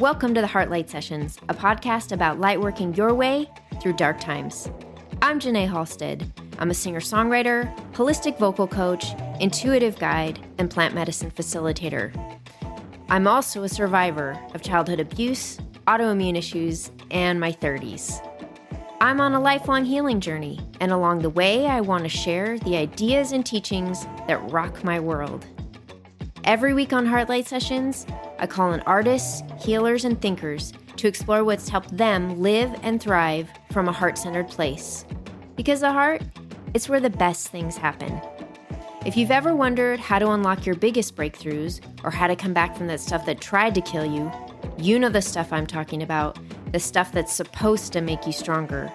Welcome to the Heartlight Sessions, a podcast about light working your way through dark times. I'm Jenee Halstead. I'm a singer-songwriter, holistic vocal coach, intuitive guide, and plant medicine facilitator. I'm also a survivor of childhood abuse, autoimmune issues, and my 30s. I'm on a lifelong healing journey, and along the way, I want to share the ideas and teachings that rock my world. Every week on Heartlight Sessions, I call in artists, healers, and thinkers to explore what's helped them live and thrive from a heart-centered place. Because the heart, it's where the best things happen. If you've ever wondered how to unlock your biggest breakthroughs or how to come back from that stuff that tried to kill you, you know the stuff I'm talking about, the stuff that's supposed to make you stronger.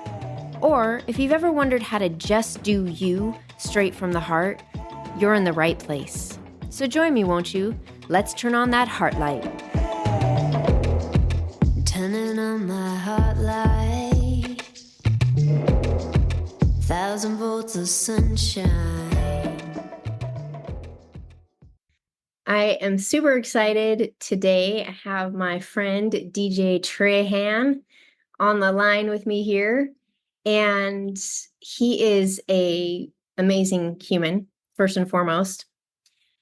Or if you've ever wondered how to just do you straight from the heart, you're in the right place. So join me, won't you? Let's turn on that heart light. Turning on my heart light. 1,000 volts of sunshine. I am super excited today. I have my friend DJ Trahan on the line with me here. And he is an amazing human, first and foremost.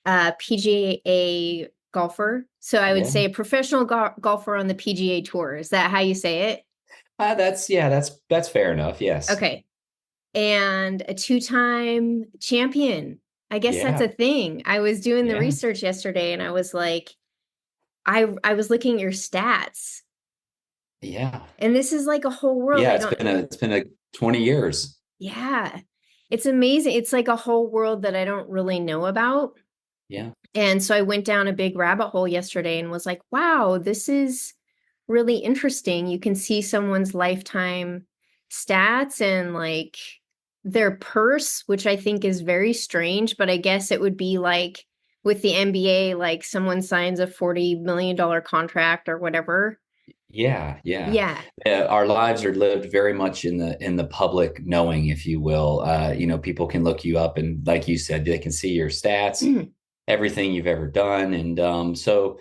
PGA golfer. So I would say a professional golfer on the PGA Tour. Is that how you say it? That's fair enough. Yes. Okay. And a 2-time champion. I guess that's a thing. I was doing the research yesterday and I was like, I was looking at your stats. Yeah. And this is like a whole world. Yeah, it's been 20 years. Yeah. It's amazing. It's like a whole world that I don't really know about. Yeah. And so I went down a big rabbit hole yesterday and was like, wow, this is really interesting. You can see someone's lifetime stats and like their purse, which I think is very strange, but I guess it would be like with the NBA, like someone signs a $40 million contract or whatever. Yeah. Yeah. Our lives are lived very much in the public knowing, if you will. People can look you up and, like you said, they can see your stats, everything you've ever done. And so,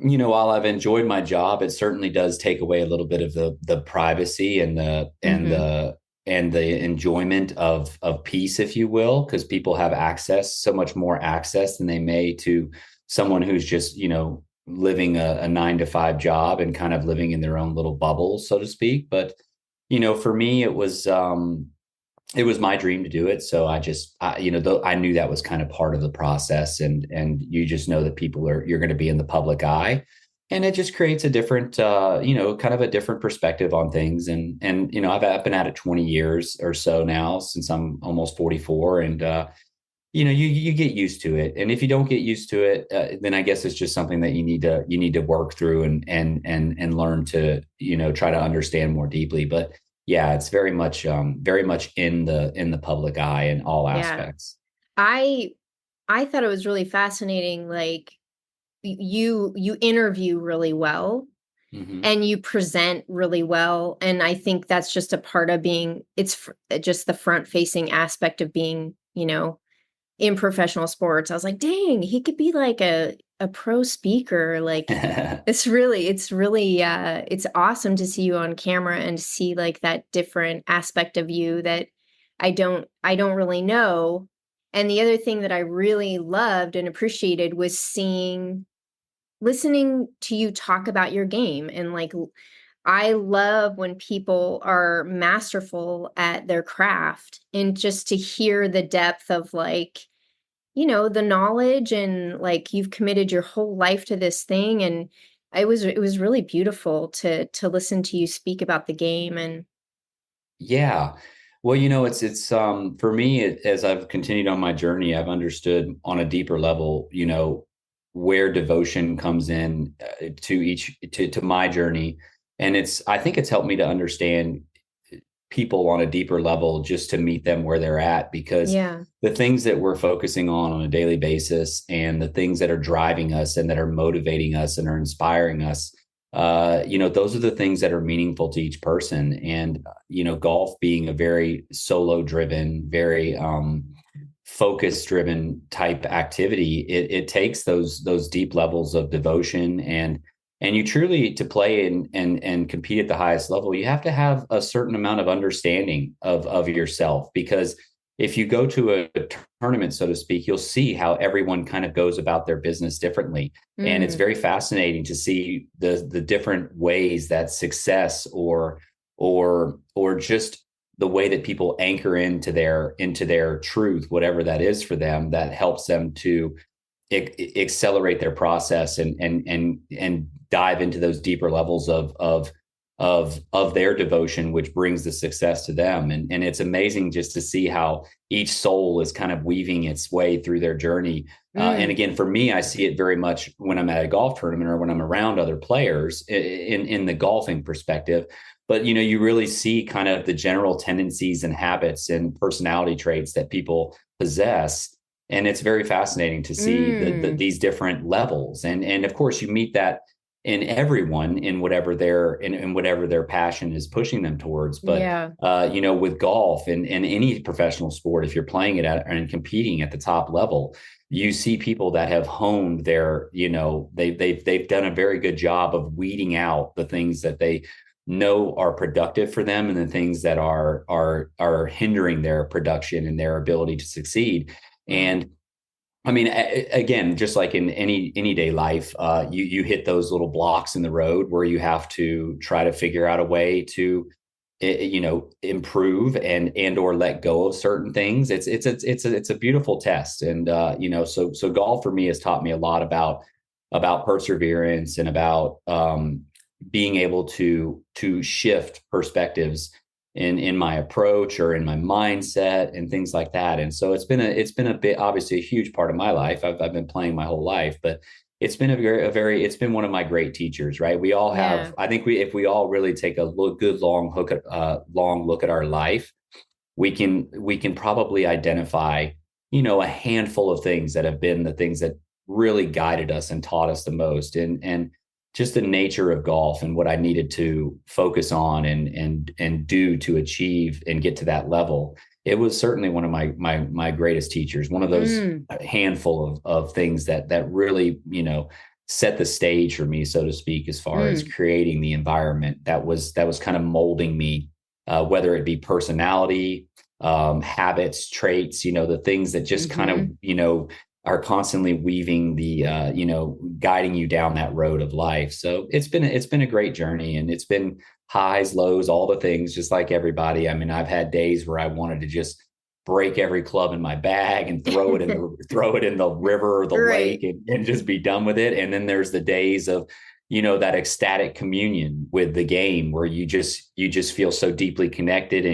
while I've enjoyed my job, it certainly does take away a little bit of the privacy and the enjoyment of peace, if you will, because people have so much more access than they may to someone who's just, living a 9-to-5 job and kind of living in their own little bubble, so to speak. But, for me, it was my dream to do it. So I knew that was kind of part of the process, and you just know that you're going to be in the public eye, and it just creates a different, kind of a different perspective on things. And I've been at it 20 years or so now, since I'm almost 44, and you get used to it. And if you don't get used to it, then I guess it's just something that you need to work through and learn to, try to understand more deeply. But yeah, it's very much in the public eye in all aspects. I thought it was really fascinating. Like you interview really well, and you present really well. And I think that's just a part of it's just the front facing aspect of being, in professional sports. I was like, dang, he could be like a pro speaker. Like it's awesome to see you on camera and see like that different aspect of you that I don't really know. And the other thing that I really loved and appreciated was listening to you talk about your game. And like, I love when people are masterful at their craft, and just to hear the depth of like, the knowledge, and like you've committed your whole life to this thing. And it was really beautiful to listen to you speak about the game. And yeah, well, it's for me, as I've continued on my journey, I've understood on a deeper level, where devotion comes in to my journey. And I think it's helped me to understand people on a deeper level, just to meet them where they're at, because the things that we're focusing on a daily basis, and the things that are driving us and that are motivating us and are inspiring us, those are the things that are meaningful to each person. And, golf being a very solo driven, very focus driven type activity, it takes those deep levels of devotion and And you truly, to play and compete at the highest level, you have to have a certain amount of understanding of yourself, because if you go to a tournament, so to speak, you'll see how everyone kind of goes about their business differently. And it's very fascinating to see the different ways that success or just the way that people anchor into their truth, whatever that is for them, that helps them to accelerate their process and dive into those deeper levels of their devotion, which brings the success to them. And it's amazing just to see how each soul is kind of weaving its way through their journey. And again, for me, I see it very much when I'm at a golf tournament or when I'm around other players in the golfing perspective. But, you really see kind of the general tendencies and habits and personality traits that people possess. And it's very fascinating to see these different levels. And of course, you meet that in everyone in whatever their passion is pushing them towards. But, with golf and any professional sport, if you're playing it and competing at the top level, you see people that have honed their, they've done a very good job of weeding out the things that they know are productive for them and the things that are hindering their production and their ability to succeed. And I mean, again, just like in any day life, you hit those little blocks in the road where you have to try to figure out a way to, improve and or let go of certain things. It's a beautiful test, and so golf for me has taught me a lot about perseverance and about being able to shift perspectives in my approach or in my mindset and things like that. And so it's been a bit, obviously a huge part of my life. I've been playing my whole life, but it's been it's been one of my great teachers, right? We all have, I think if we all really take a long look at our life, we can probably identify, a handful of things that have been the things that really guided us and taught us the most. And just the nature of golf and what I needed to focus on and do to achieve and get to that level. It was certainly one of my greatest teachers, one of those handful of things that really, set the stage for me, so to speak, as far as creating the environment that was kind of molding me, whether it be personality, habits, traits, the things that just kind of, are constantly weaving the, guiding you down that road of life. So it's been a great journey, and it's been highs, lows, all the things, just like everybody. I mean, I've had days where I wanted to just break every club in my bag and throw it in the river or the lake and just be done with it. And then there's the days of, that ecstatic communion with the game where you just feel so deeply connected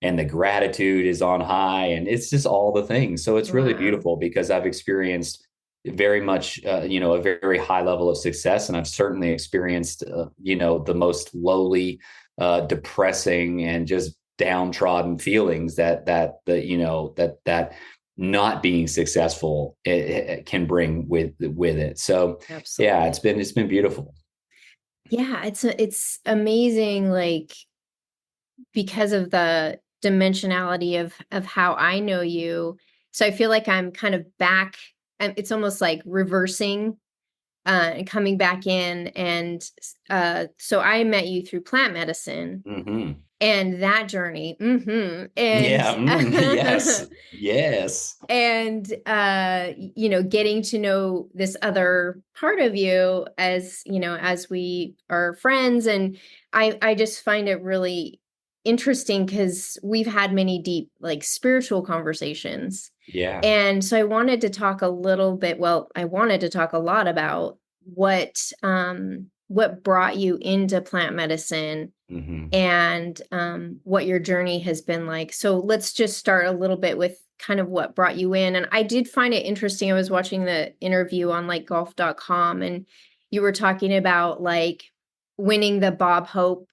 and the gratitude is on high, and it's just all the things. So it's really beautiful because I've experienced very much, a very high level of success. And I've certainly experienced, the most lowly, depressing and just downtrodden feelings that not being successful it can bring with it. So yeah, it's been beautiful. Yeah. It's amazing. Like, because of the dimensionality of how I know you. So I feel like I'm kind of back, and it's almost like reversing and coming back in. And so I met you through plant medicine and that journey. And yes. And getting to know this other part of you as we are friends. And I just find it really interesting because we've had many deep, like, spiritual conversations. Yeah. And so I wanted to talk a lot about what brought you into plant medicine and what your journey has been like. So let's just start a little bit with kind of what brought you in. And I did find it interesting. I was watching the interview on like golf.com, and you were talking about like winning the Bob Hope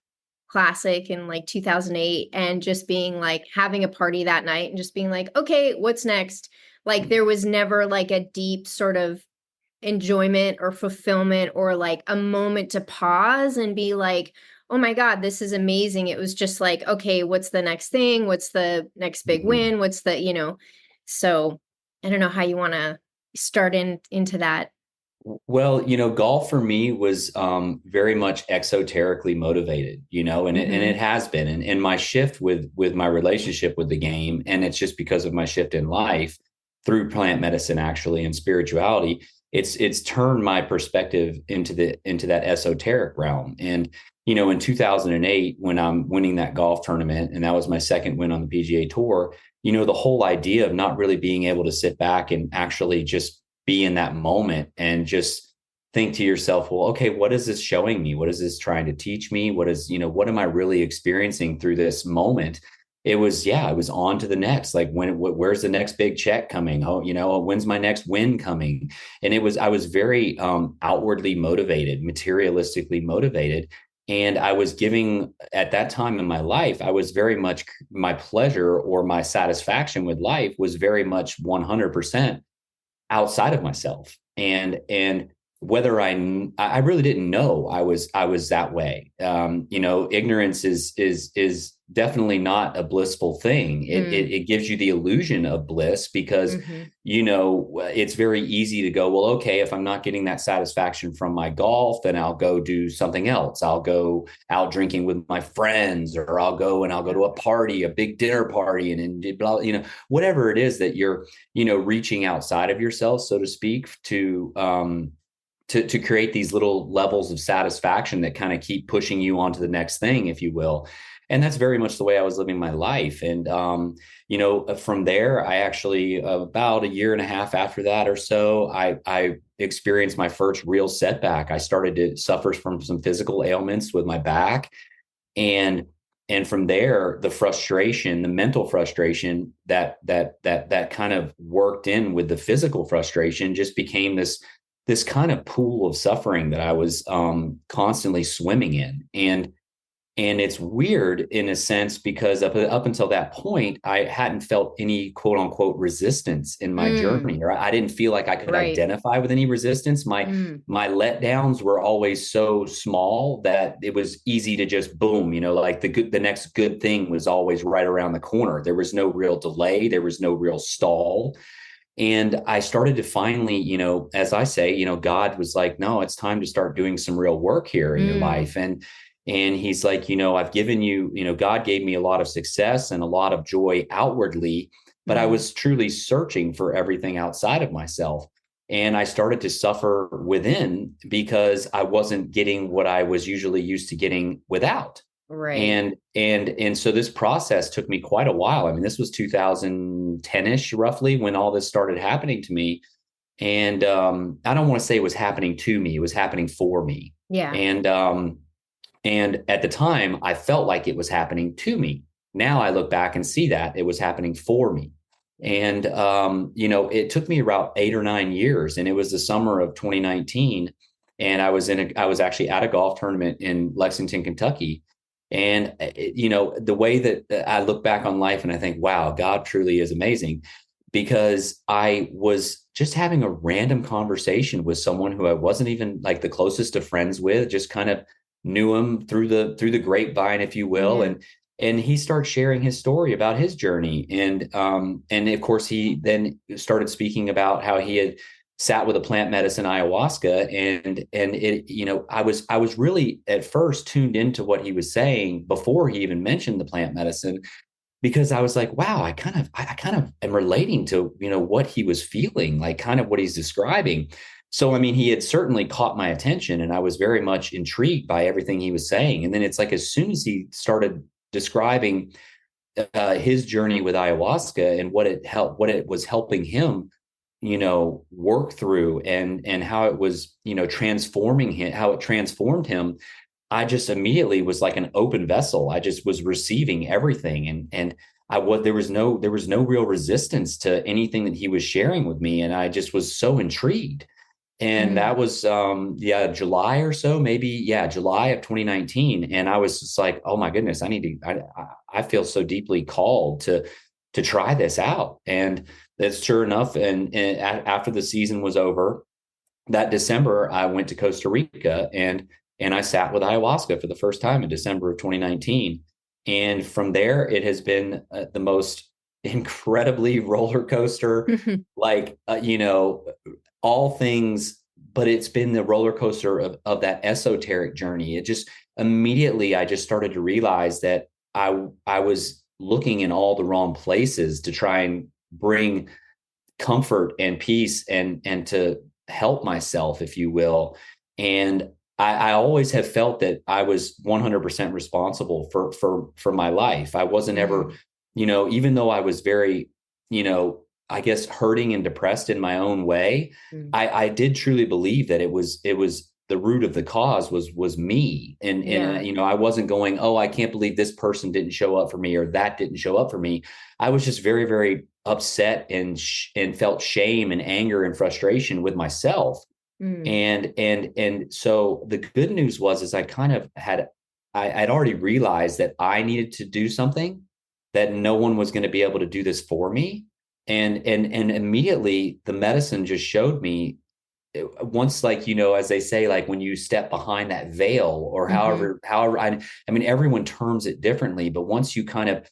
Classic in like 2008 and just being like having a party that night and just being like, okay, what's next? Like there was never like a deep sort of enjoyment or fulfillment or like a moment to pause and be like, oh my God, this is amazing. It was just like, okay, what's the next thing? What's the next big win? What's the, so I don't know how you want to start into that. Well, golf for me was very much exoterically motivated, and it has been. And my shift with my relationship with the game, and it's just because of my shift in life through plant medicine, actually, and spirituality, it's turned my perspective into that esoteric realm. And in 2008, when I'm winning that golf tournament, and that was my second win on the PGA Tour, the whole idea of not really being able to sit back and actually just be in that moment and just think to yourself, well, okay, what is this showing me? What is this trying to teach me? What am I really experiencing through this moment? It was on to the next. Like, where's the next big check coming? Oh, when's my next win coming? And I was very outwardly motivated, materialistically motivated. And I was giving, at that time in my life, I was very much, my pleasure or my satisfaction with life was very much 100% outside of myself. And whether I really didn't know I was that way. Ignorance is definitely not a blissful thing. It gives you the illusion of bliss because, it's very easy to go, well, okay, if I'm not getting that satisfaction from my golf, then I'll go do something else. I'll go out drinking with my friends, or I'll go to a party, a big dinner party, and blah, whatever it is that you're, reaching outside of yourself, so to speak, to create these little levels of satisfaction that kind of keep pushing you on to the next thing, if you will. And that's very much the way I was living my life. And, from there, I actually, about a year and a half after that or so, I experienced my first real setback. I started to suffer from some physical ailments with my back. And from there, the mental frustration that kind of worked in with the physical frustration just became this kind of pool of suffering that I was constantly swimming in. And it's weird in a sense because up until that point, I hadn't felt any quote unquote resistance in my journey, or I didn't feel like I could identify with any resistance. My letdowns were always so small that it was easy to just boom, like the next good thing was always right around the corner. There was no real delay. There was no real stall. And I started to finally, as I say, God was like, no, it's time to start doing some real work here in your life. And he's like, I've given you, God gave me a lot of success and a lot of joy outwardly, but I was truly searching for everything outside of myself. And I started to suffer within because I wasn't getting what I was usually used to getting without. Right. And so this process took me quite a while. I mean, this was 2010-ish roughly when all this started happening to me. And I don't want to say it was happening to me, it was happening for me. Yeah. And at the time, I felt like it was happening to me. Now I look back and see that it was happening for me. And, it took me about 8 or 9 years, and it was the summer of 2019. And I was actually at a golf tournament in Lexington, Kentucky. And, the way that I look back on life and I think, wow, God truly is amazing, because I was just having a random conversation with someone who I wasn't even like the closest of friends with, just kind of knew him through the grapevine, if you will. And he started sharing his story about his journey. And of course he then started speaking about how he had sat with a plant medicine ayahuasca. And it, I was really at first tuned into what he was saying before he even mentioned the plant medicine, because I was like, wow, I kind of am relating to, what he was feeling, like kind of what he's describing. So, I mean, he had certainly caught my attention, and I was very much intrigued by everything he was saying. And then it's like, as soon as he started describing his journey with ayahuasca and what it was helping him, work through, and how it was, transforming him, how it transformed him, I just immediately was like an open vessel. I just was receiving everything. And there was no real resistance to anything that he was sharing with me. And I just was so intrigued. And that was, July or so, maybe. Yeah. July of 2019. And I was just like, oh my goodness, I feel so deeply called to try this out. And that's sure enough. And after the season was over that December, I went to Costa Rica and I sat with ayahuasca for the first time in December of 2019. And from there, it has been the most incredibly roller coaster, like, all things but it's been the roller coaster of that esoteric journey. It just immediately, I just started to realize that I was looking in all the wrong places to try and bring comfort and peace and to help myself, if you will. And I always have felt that I was 100% responsible for my life. I wasn't ever, even though I was very, I guess hurting and depressed in my own way, I did truly believe that it was the root of the cause was me. And I wasn't going, oh, I can't believe this person didn't show up for me or that didn't show up for me. I was just very, very upset and felt shame and anger and frustration with myself. And so the good news is I kind of I'd already realized that I needed to do something, that no one was going to be able to do this for me. And immediately the medicine just showed me, once, like, as they say, like when you step behind that veil, or however, I mean, everyone terms it differently, but once you kind of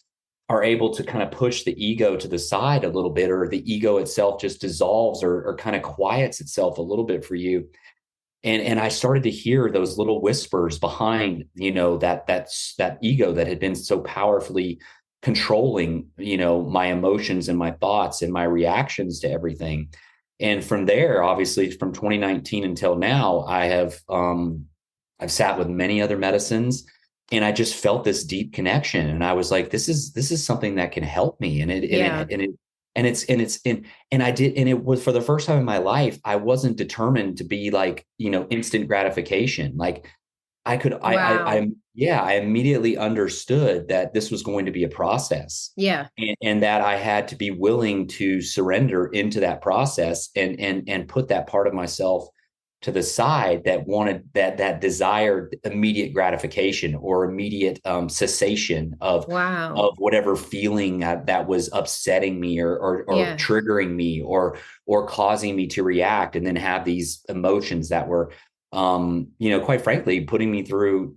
are able to kind of push the ego to the side a little bit, or the ego itself just dissolves or kind of quiets itself a little bit for you. And I started to hear those little whispers behind, that ego that had been so powerfully controlling, my emotions and my thoughts and my reactions to everything. And from there, obviously from 2019 until now, I've sat with many other medicines, and I just felt this deep connection. And I was like, this is something that can help me. And it was, for the first time in my life, I wasn't determined to be like, instant gratification. Like I immediately understood that this was going to be a process. Yeah. And that I had to be willing to surrender into that process and put that part of myself to the side that wanted that desired immediate gratification or immediate cessation of whatever feeling that was upsetting me or triggering me or causing me to react, and then have these emotions that were quite frankly putting me through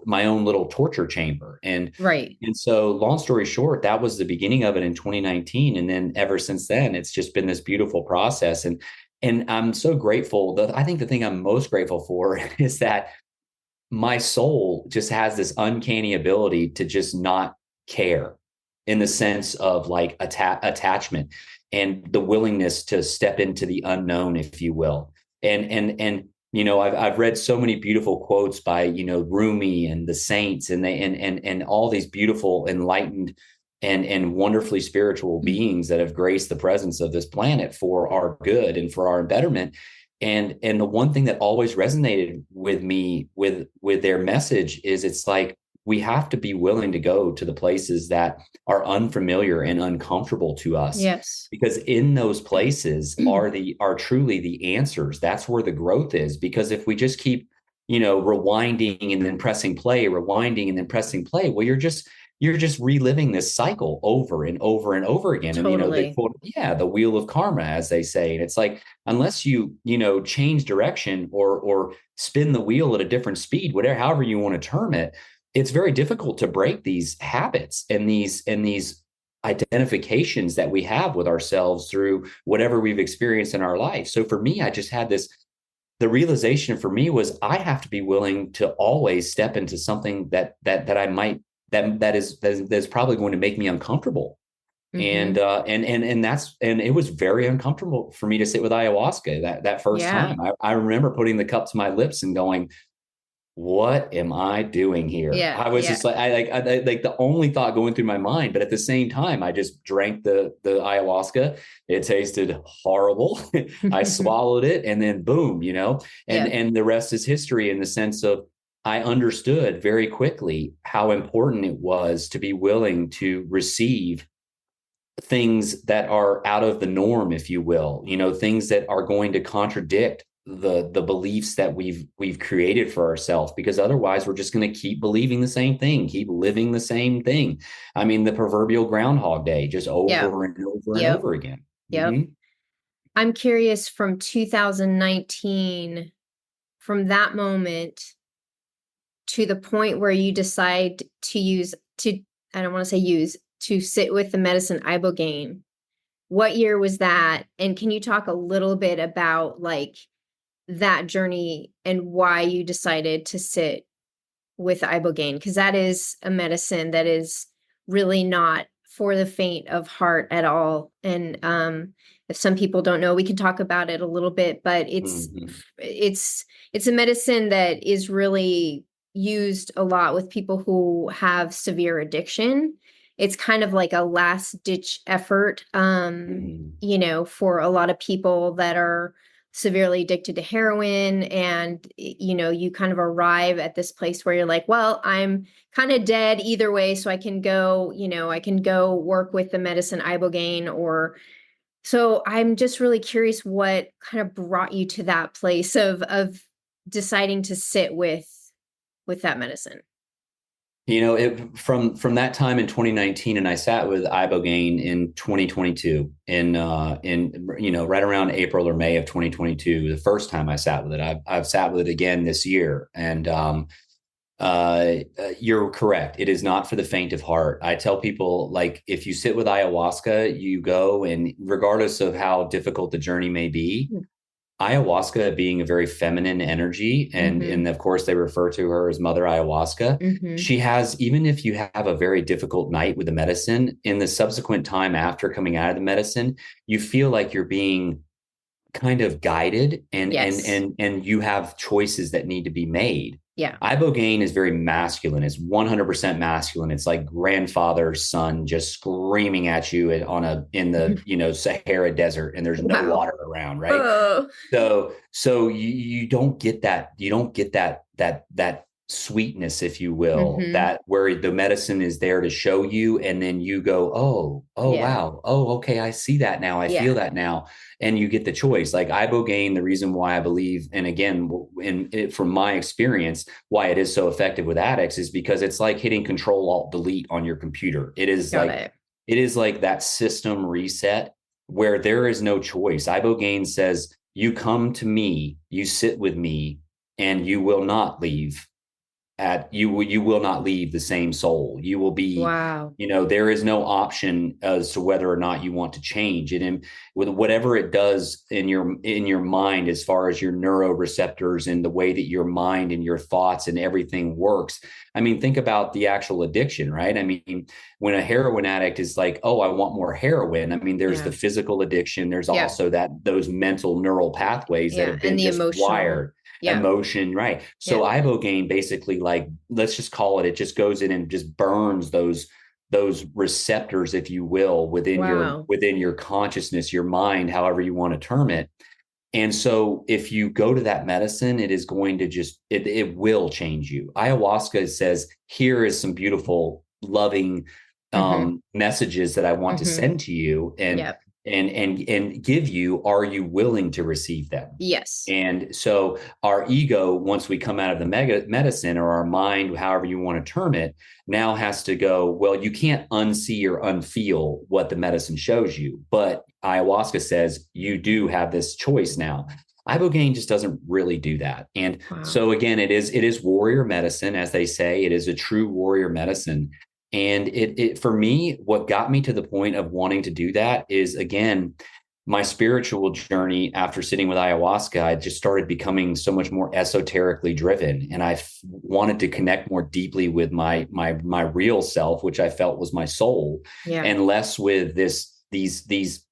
my own little torture chamber. And so, long story short, that was the beginning of it in 2019, and then ever since then it's just been this beautiful process. And I'm so grateful. I think the thing I'm most grateful for is that my soul just has this uncanny ability to just not care, in the sense of like attachment and the willingness to step into the unknown, if you will. And I've read so many beautiful quotes by Rumi and the saints, and and all these beautiful, enlightened and wonderfully spiritual beings that have graced the presence of this planet for our good and for our betterment. And the one thing that always resonated with me with their message is, it's like, we have to be willing to go to the places that are unfamiliar and uncomfortable to us. Yes. Because in those places are truly the answers. That's where the growth is. Because if we just keep, rewinding and then pressing play, rewinding and then pressing play, well, you're just reliving this cycle over and over and over again. Totally. And the wheel of karma, as they say. And it's like, unless you change direction or spin the wheel at a different speed, however you want to term it, it's very difficult to break these habits and these identifications that we have with ourselves through whatever we've experienced in our life. So for me, I just had the realization for me was, I have to be willing to always step into something that I might, that is probably going to make me uncomfortable. And it was very uncomfortable for me to sit with ayahuasca that first time. I remember putting the cup to my lips and going, what am I doing here? I was just like, I the only thought going through my mind, but at the same time, I just drank the ayahuasca. It tasted horrible. I swallowed it, and then boom, and the rest is history, in the sense of, I understood very quickly how important it was to be willing to receive things that are out of the norm, if you will, things that are going to contradict the beliefs that we've created for ourselves, because otherwise we're just going to keep believing the same thing, keep living the same thing. I mean, the proverbial Groundhog Day, just over and over and over again. Yep. I'm curious, from 2019, from that moment to the point where you decide to I don't want to say to sit with the medicine ibogaine, what year was that? And can you talk a little bit about, like, that journey and why you decided to sit with ibogaine, because that is a medicine that is really not for the faint of heart at all. And if some people don't know, we can talk about it a little bit, but it's a medicine that is really used a lot with people who have severe addiction. It's kind of like a last ditch effort, you know, for a lot of people that are severely addicted to heroin. And, you know, you kind of arrive at this place where you're like, well, I'm kind of dead either way. So I can go, you know, I can go work with the medicine ibogaine. Or so I'm just really curious what kind of brought you to that place of deciding to sit with that medicine. You know, from that time in 2019, and I sat with ibogaine in 2022, in you know, right around April or May of 2022. The first time I sat with it, I've sat with it again this year, and you're correct. It is not for the faint of heart. I tell people, like, if you sit with ayahuasca, you go, and regardless of how difficult the journey may be, ayahuasca being a very feminine energy, and of course they refer to her as Mother Ayahuasca. She has, even if you have a very difficult night with the medicine, in the subsequent time after coming out of the medicine, you feel like you're being kind of guided, and and you have choices that need to be made. Yeah. Ibogaine is very masculine. It's 100% masculine. It's like grandfather's son just screaming at you in the, you know, Sahara desert, and there's no water around, right? So you don't get that. You don't get that sweetness, if you will, that where the medicine is there to show you, and then you go, oh, wow. Oh, okay. I see that now. I feel that now. And you get the choice. Like ibogaine, the reason why I believe, and again, from my experience, why it is so effective with addicts is because it's like hitting Control Alt Delete on your computer. It is it is like that system reset where there is no choice. Ibogaine says, you come to me, you sit with me, and you will not leave you will not leave the same soul. You will be, you know, there is no option as to whether or not you want to change it. And with whatever it does in your mind, as far as your neuroreceptors and the way that your mind and your thoughts and everything works. I mean, think about the actual addiction, right? I mean, when a heroin addict is like, oh, I want more heroin. I mean, there's the physical addiction. There's also those mental neural pathways that have been just wired. Emotion, right? So ibogaine basically, like, let's just call it, it just goes in and just burns those receptors, if you will, within your consciousness, your mind, however you want to term it. And so if you go to that medicine, it is going to just it will change you. Ayahuasca says, here is some beautiful, loving messages that I want to send to you, and give you. Are you willing to receive them? Yes. And so our ego, once we come out of the medicine, or our mind, however you want to term it, now has to go, well, you can't unsee or unfeel what the medicine shows you. But ayahuasca says you do have this choice now. Ibogaine just doesn't really do that. And so again, it is warrior medicine, as they say. It is a true warrior medicine. And it for me, what got me to the point of wanting to do that is, again, my spiritual journey. After sitting with ayahuasca, I just started becoming so much more esoterically driven, and I wanted to connect more deeply with my real self, which I felt was my soul, and less with these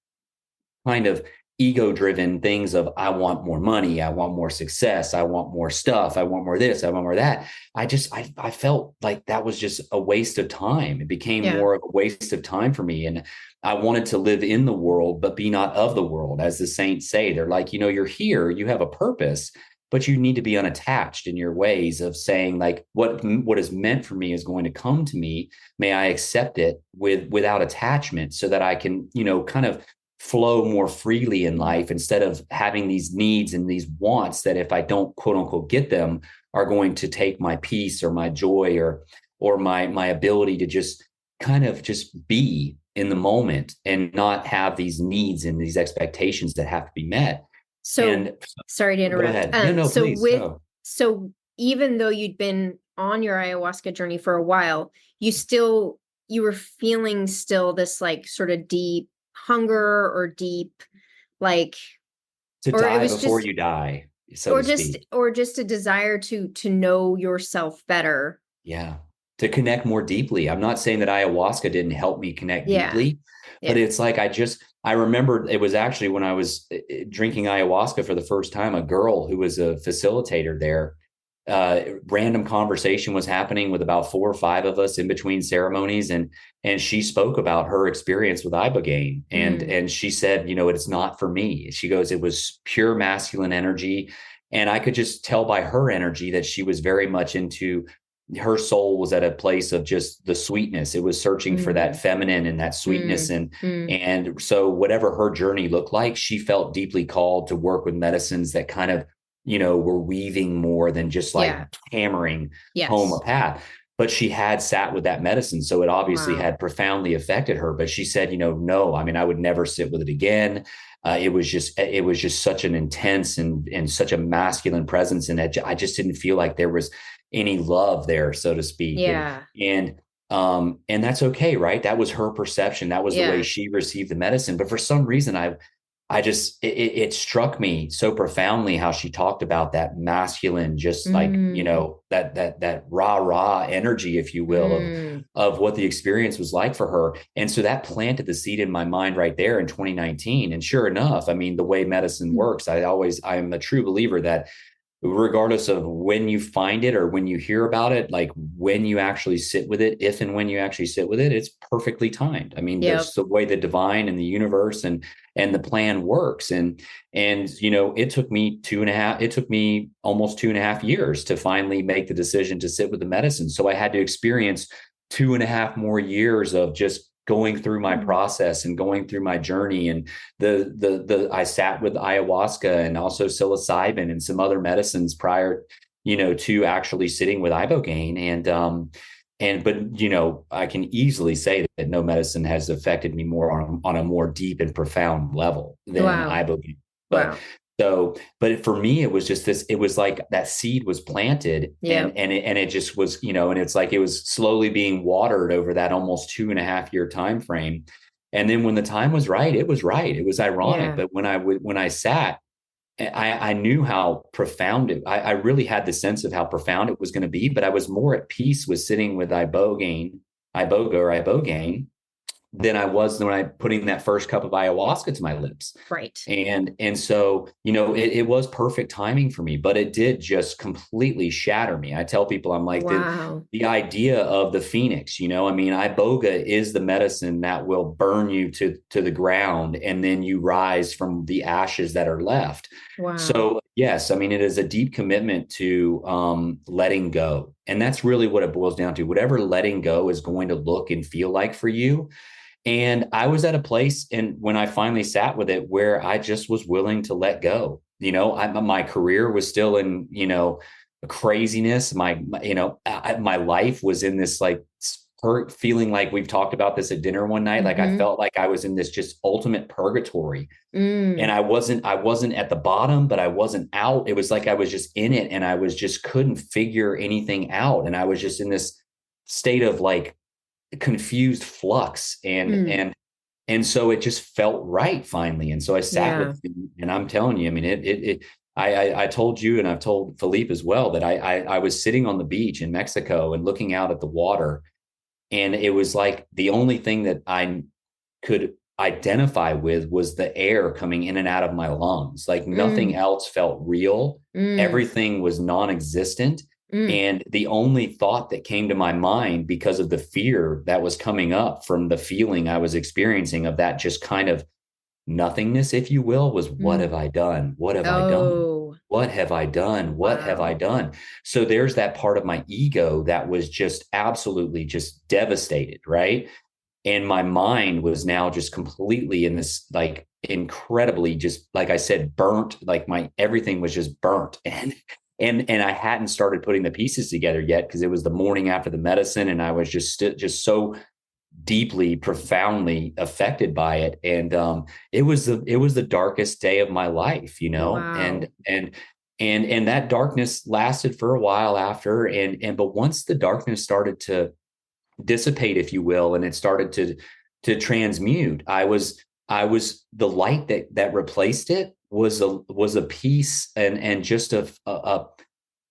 kind of ego-driven things of, I want more money, I want more success, I want more stuff, I want more this, I want more that. I felt like that was just a waste of time. It became more of a waste of time for me. And I wanted to live in the world, but be not of the world. As the saints say, they're like, you know, you're here, you have a purpose, but you need to be unattached in your ways of saying, like, what is meant for me is going to come to me. May I accept it without attachment, so that I can, you know, kind of flow more freely in life, instead of having these needs and these wants that, if I don't, quote unquote, get them, are going to take my peace or my joy or my ability to just kind of just be in the moment, and not have these needs and these expectations that have to be met. So sorry to interrupt. Please. So even though you'd been on your ayahuasca journey for a while, you were feeling still this, like, sort of deep hunger, or deep, like, to die before you die. so to speak. Or just a desire to know yourself better. Yeah. To connect more deeply. I'm not saying that ayahuasca didn't help me connect deeply, but it's like, I remember it was actually when I was drinking ayahuasca for the first time, a girl who was a facilitator there, random conversation was happening with about 4 or 5 of us in between ceremonies. And she spoke about her experience with ibogaine. And she said, it's not for me. She goes, it was pure masculine energy. And I could just tell by her energy that she was very much into, her soul was at a place of just the sweetness. It was searching for that feminine and that sweetness. And so whatever her journey looked like, she felt deeply called to work with medicines that kind of, were weaving more than just like hammering home a path. But she had sat with that medicine. So it obviously had profoundly affected her. But she said, no, I mean, I would never sit with it again. It was just such an intense and such a masculine presence. And I just didn't feel like there was any love there, so to speak. Yeah. And that's okay, right? That was her perception. That was the way she received the medicine. But for some reason, it struck me so profoundly how she talked about that masculine, just like, that rah energy, if you will, of what the experience was like for her. And so that planted the seed in my mind right there in 2019. And sure enough, I mean, the way medicine works, I'm a true believer that regardless of when you find it or when you hear about it, like when you actually sit with it, if and when you actually sit with it, it's perfectly timed. I mean, that's the way the divine and the universe and the plan works. And it took me almost 2.5 years to finally make the decision to sit with the medicine. So I had to experience 2.5 more years of just going through my process and going through my journey. And I sat with ayahuasca and also psilocybin and some other medicines prior, to actually sitting with ibogaine. But I can easily say that no medicine has affected me more on a more deep and profound level than ibogaine. But for me, it was just this, it was like that seed was planted and it just was, and it's like, it was slowly being watered over that almost 2.5 year time frame. And then when the time was right, it was right. It was ironic. But when I sat, I knew how profound I really had the sense of how profound it was going to be, but I was more at peace with sitting with iboga or ibogaine than I was when I putting that first cup of ayahuasca to my lips. Right. And so, it was perfect timing for me, but it did just completely shatter me. I tell people, I'm like, the idea of the phoenix, I mean, iboga is the medicine that will burn you to the ground, and then you rise from the ashes that are left. Wow. So yes, I mean, it is a deep commitment to letting go. And that's really what it boils down to. Whatever letting go is going to look and feel like for you. And I was at a place, and when I finally sat with it, where I just was willing to let go. My career was still in, craziness. My life was in this like feeling like, we've talked about this at dinner one night. Like I felt like I was in this just ultimate purgatory. And I wasn't at the bottom, but I wasn't out. It was like I was just in it, and I was just couldn't figure anything out. And I was just in this state of like confused flux, and so it just felt right finally. And so I sat with him, and I'm telling you, I mean, I told you, and I've told Philippe as well, that I was sitting on the beach in Mexico and looking out at the water, and it was like the only thing that I could identify with was the air coming in and out of my lungs. Like nothing else felt real. Everything was non-existent. And the only thought that came to my mind, because of the fear that was coming up from the feeling I was experiencing of that just kind of nothingness, if you will, was, what have I done? What have I done? What have I done? What have I done? So there's that part of my ego that was just absolutely just devastated, right? And my mind was now just completely in this, like, incredibly, just like I said, burnt, like everything was just burnt. And I hadn't started putting the pieces together yet, because it was the morning after the medicine, and I was just so deeply, profoundly affected by it. And it was the darkest day of my life, and that darkness lasted for a while after. But once the darkness started to dissipate, if you will, and it started to transmute, I was the light that replaced it was a peace and just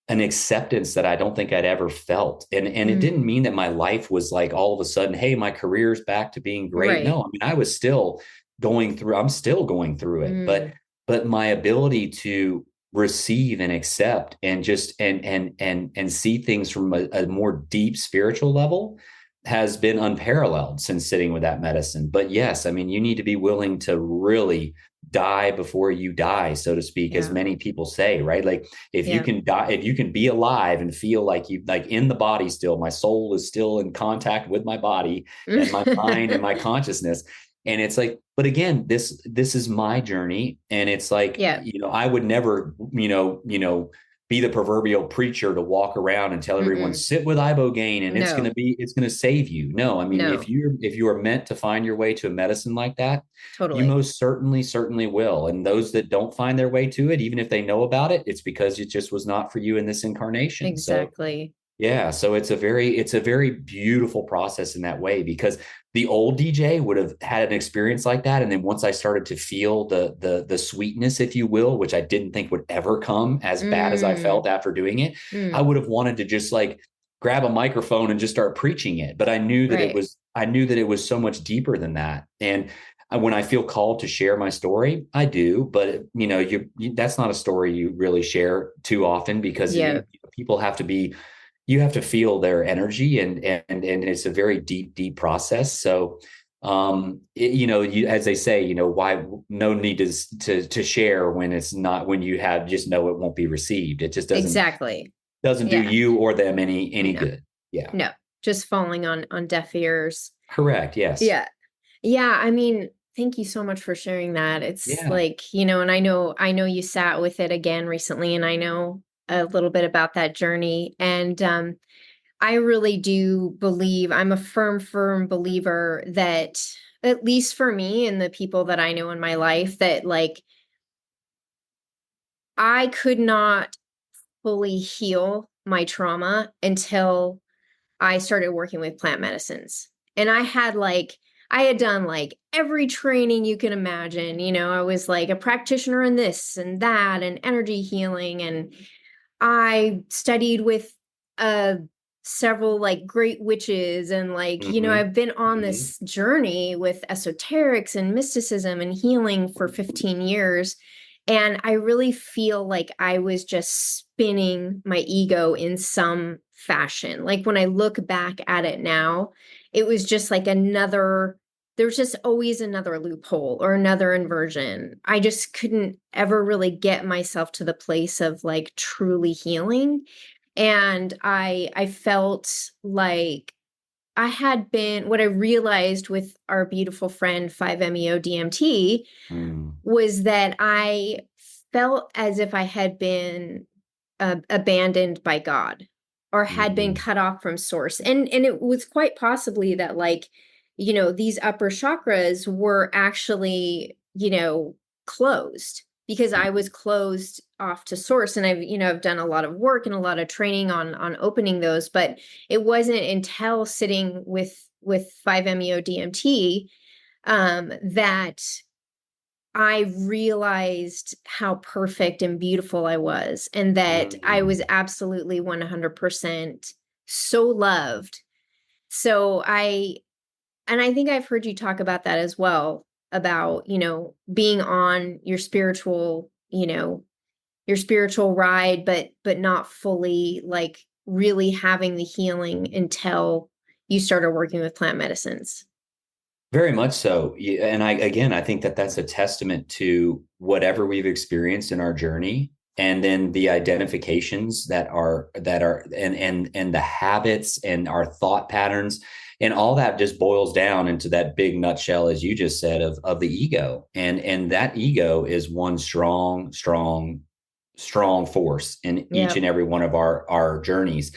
an acceptance that I don't think I'd ever felt. And it didn't mean that my life was like all of a sudden, hey, my career's back to being great. Right. No, I mean, I was still I'm still going through it, but my ability to receive and accept and just and see things from a more deep spiritual level has been unparalleled since sitting with that medicine. But yes, I mean, you need to be willing to really die before you die, so to speak, as many people say, right? Like if you can die, if you can be alive and feel like you like in the body still, my soul is still in contact with my body and my mind and my consciousness. And it's like, but again, this is my journey. And it's like, I would never, be the proverbial preacher to walk around and tell everyone sit with ibogaine and it's going to save you. No, I mean, if you are meant to find your way to a medicine like that, you most certainly will. And those that don't find their way to it, even if they know about it, it's because it just was not for you in this incarnation. Exactly. So it's a very beautiful process in that way, because the old DJ would have had an experience like that. And then once I started to feel the sweetness, if you will, which I didn't think would ever come as bad as I felt after doing it, I would have wanted to just like grab a microphone and just start preaching it. But I knew that it was so much deeper than that. And when I feel called to share my story, I do. But that's not a story you really share too often, because people have to be. You have to feel their energy, and it's a very deep process. So, as they say, why no need to share when it's not, when you have just know it won't be received. It just doesn't do you or them any good. Yeah. No, just falling on deaf ears. Correct. Yes. Yeah. Yeah. I mean, thank you so much for sharing that. It's like, and I know you sat with it again recently, and I know a little bit about that journey. And I really do believe, I'm a firm believer that, at least for me and the people that I know in my life, that like I could not fully heal my trauma until I started working with plant medicines. And I had done like every training you can imagine. I was like a practitioner in this and that and energy healing, and I studied with several like great witches, and like, I've been on this journey with esoterics and mysticism and healing for 15 years. And I really feel like I was just spinning my ego in some fashion. Like when I look back at it now, it was just like there's just always another loophole or another inversion. I just couldn't ever really get myself to the place of like truly healing. And I felt like I had been, what I realized with our beautiful friend 5-MeO-DMT was that I felt as if I had been abandoned by God, or had been cut off from source. And it was quite possibly that like, these upper chakras were actually, closed, because I was closed off to source. And I've done a lot of work and a lot of training on opening those, but it wasn't until sitting with 5-MeO-DMT that I realized how perfect and beautiful I was, and that I was absolutely 100% so loved. So I think I've heard you talk about that as well, about, being on your spiritual ride, but not fully like really having the healing until you started working with plant medicines. Very much so. And I think that that's a testament to whatever we've experienced in our journey, and then the identifications that are and the habits and our thought patterns, and all that just boils down into that big nutshell, as you just said, of the ego. And that ego is one strong force in each and every one of our journeys.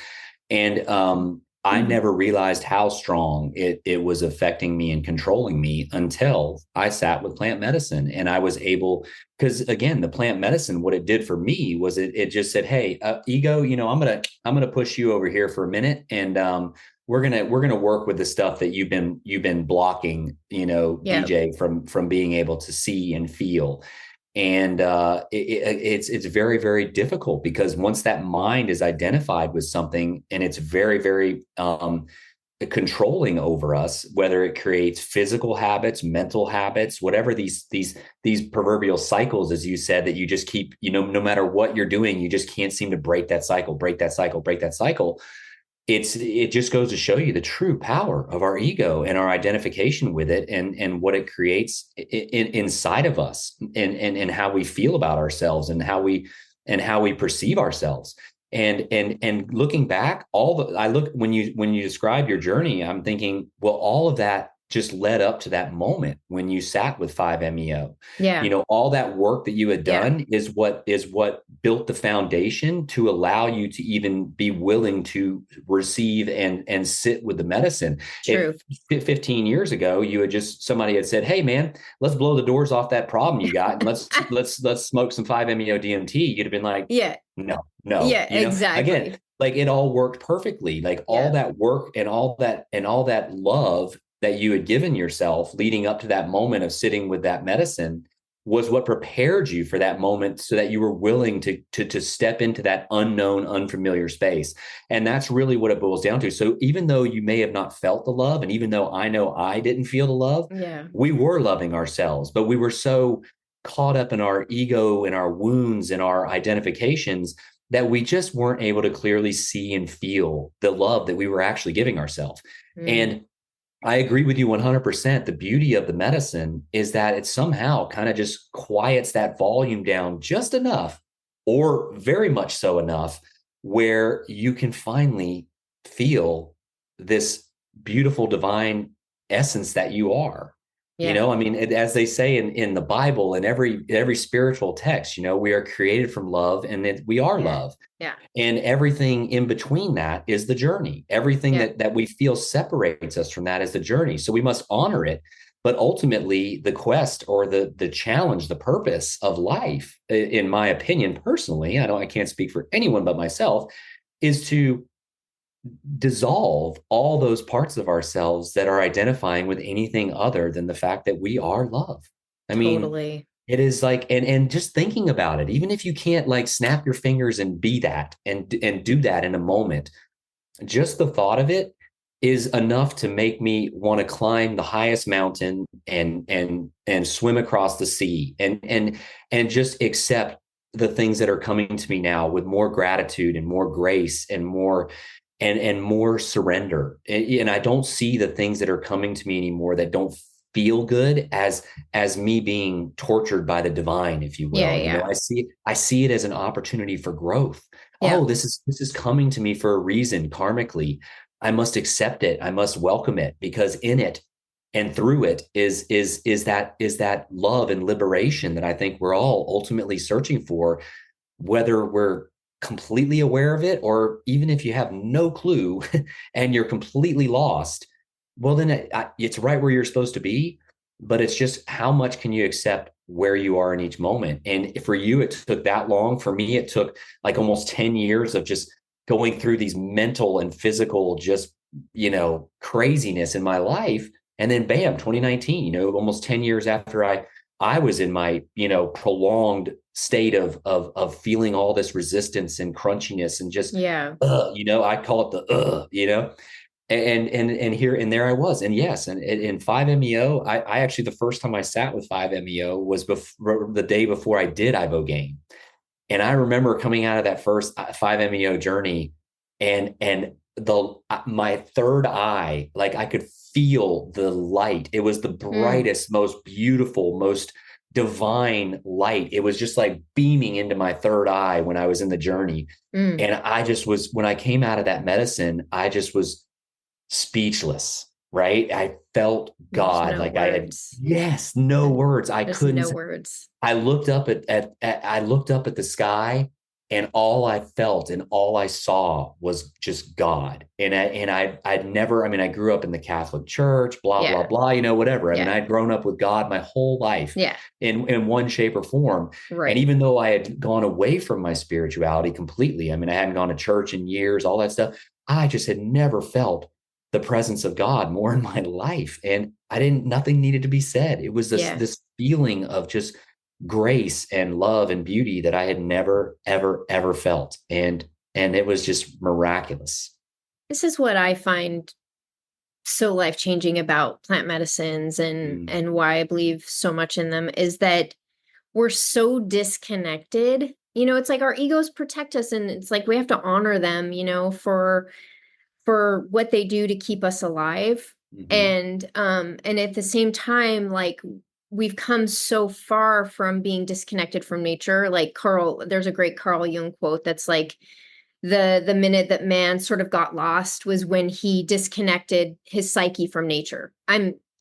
And I never realized how strong it was affecting me and controlling me until I sat with plant medicine, and I was able, because again, the plant medicine, what it did for me was it just said, hey, ego, I'm gonna push you over here for a minute, and we're gonna work with the stuff that you've been blocking, DJ, from being able to see and feel. And it's very, very difficult, because once that mind is identified with something, and it's very, very controlling over us, whether it creates physical habits, mental habits, whatever these proverbial cycles, as you said, that you just keep, no matter what you're doing, you just can't seem to break that cycle, break that cycle, break that cycle. It just goes to show you the true power of our ego and our identification with it, and what it creates inside of us, and how we feel about ourselves, and how we perceive ourselves. And looking back, when you describe your journey, I'm thinking, well, all of that just led up to that moment when you sat with 5-MeO. Yeah. All that work that you had done is what built the foundation to allow you to even be willing to receive and sit with the medicine. True. If 15 years ago, somebody had said, "Hey man, let's blow the doors off that problem you got, and let's smoke some 5-MeO DMT," you'd have been like, no. Yeah, exactly. Again, like, it all worked perfectly. Like, all that work and all that love that you had given yourself leading up to that moment of sitting with that medicine was what prepared you for that moment, so that you were willing to step into that unknown, unfamiliar space. And that's really what it boils down to. So even though you may have not felt the love, and even though I know I didn't feel the love, we were loving ourselves, but we were so caught up in our ego and our wounds and our identifications that we just weren't able to clearly see and feel the love that we were actually giving ourselves. And I agree with you 100%. The beauty of the medicine is that it somehow kind of just quiets that volume down just enough, or very much so enough, where you can finally feel this beautiful divine essence that you are. I mean, as they say in the Bible and every spiritual text, we are created from love, and that we are love. Yeah. And everything in between that is the journey. Everything that we feel separates us from that is the journey. So we must honor it. But ultimately, the quest, or the challenge, the purpose of life, in my opinion, personally, I can't speak for anyone but myself, is to dissolve all those parts of ourselves that are identifying with anything other than the fact that we are love. I mean, it is like, and just thinking about it, even if you can't like snap your fingers and be that and do that in a moment, just the thought of it is enough to make me want to climb the highest mountain and swim across the sea and just accept the things that are coming to me now with more gratitude and more grace and more more surrender. And I don't see the things that are coming to me anymore that don't feel good as me being tortured by the divine, if you will. I see it as an opportunity for growth. Oh, this is coming to me for a reason, karmically. I must accept it. I must welcome it, because in it and through it is that love and liberation that I think we're all ultimately searching for, whether we're completely aware of it, or even if you have no clue and you're completely lost, well, then it's right where you're supposed to be. But it's just, how much can you accept where you are in each moment? And for you, it took that long. For me, it took like almost 10 years of just going through these mental and physical, just, craziness in my life. And then bam, 2019, almost 10 years after I was in my, prolonged state of feeling all this resistance and crunchiness and just, I call it the, and there I was. And yes, and in 5-MeO, I actually, the first time I sat with 5-MeO was the day before I did ibogaine. And I remember coming out of that first 5-MeO journey, and my third eye, like I could feel the light. It was the brightest, most beautiful, most divine light. It was just like beaming into my third eye when I was in the journey. And I just was, when I came out of that medicine, I just was speechless, right? I felt God. No like words. No words. I There's couldn't. No words. I looked up I looked up at the sky, and all I felt and all I saw was just God. And I'd never, I grew up in the Catholic Church, blah, blah, blah, whatever. I'd grown up with God my whole life in one shape or form. Right. And even though I had gone away from my spirituality completely, I hadn't gone to church in years, all that stuff, I just had never felt the presence of God more in my life. And nothing needed to be said. It was this feeling of just grace and love and beauty that I had never, ever, ever felt. And it was just miraculous. This is what I find so life-changing about plant medicines Mm. and why I believe so much in them is that we're so disconnected. It's like our egos protect us, and it's like we have to honor them, for what they do to keep us alive. Mm-hmm. And at the same time, like, we've come so far from being disconnected from nature. Like there's a great Carl Jung quote that's like, the minute that man sort of got lost was when he disconnected his psyche from nature.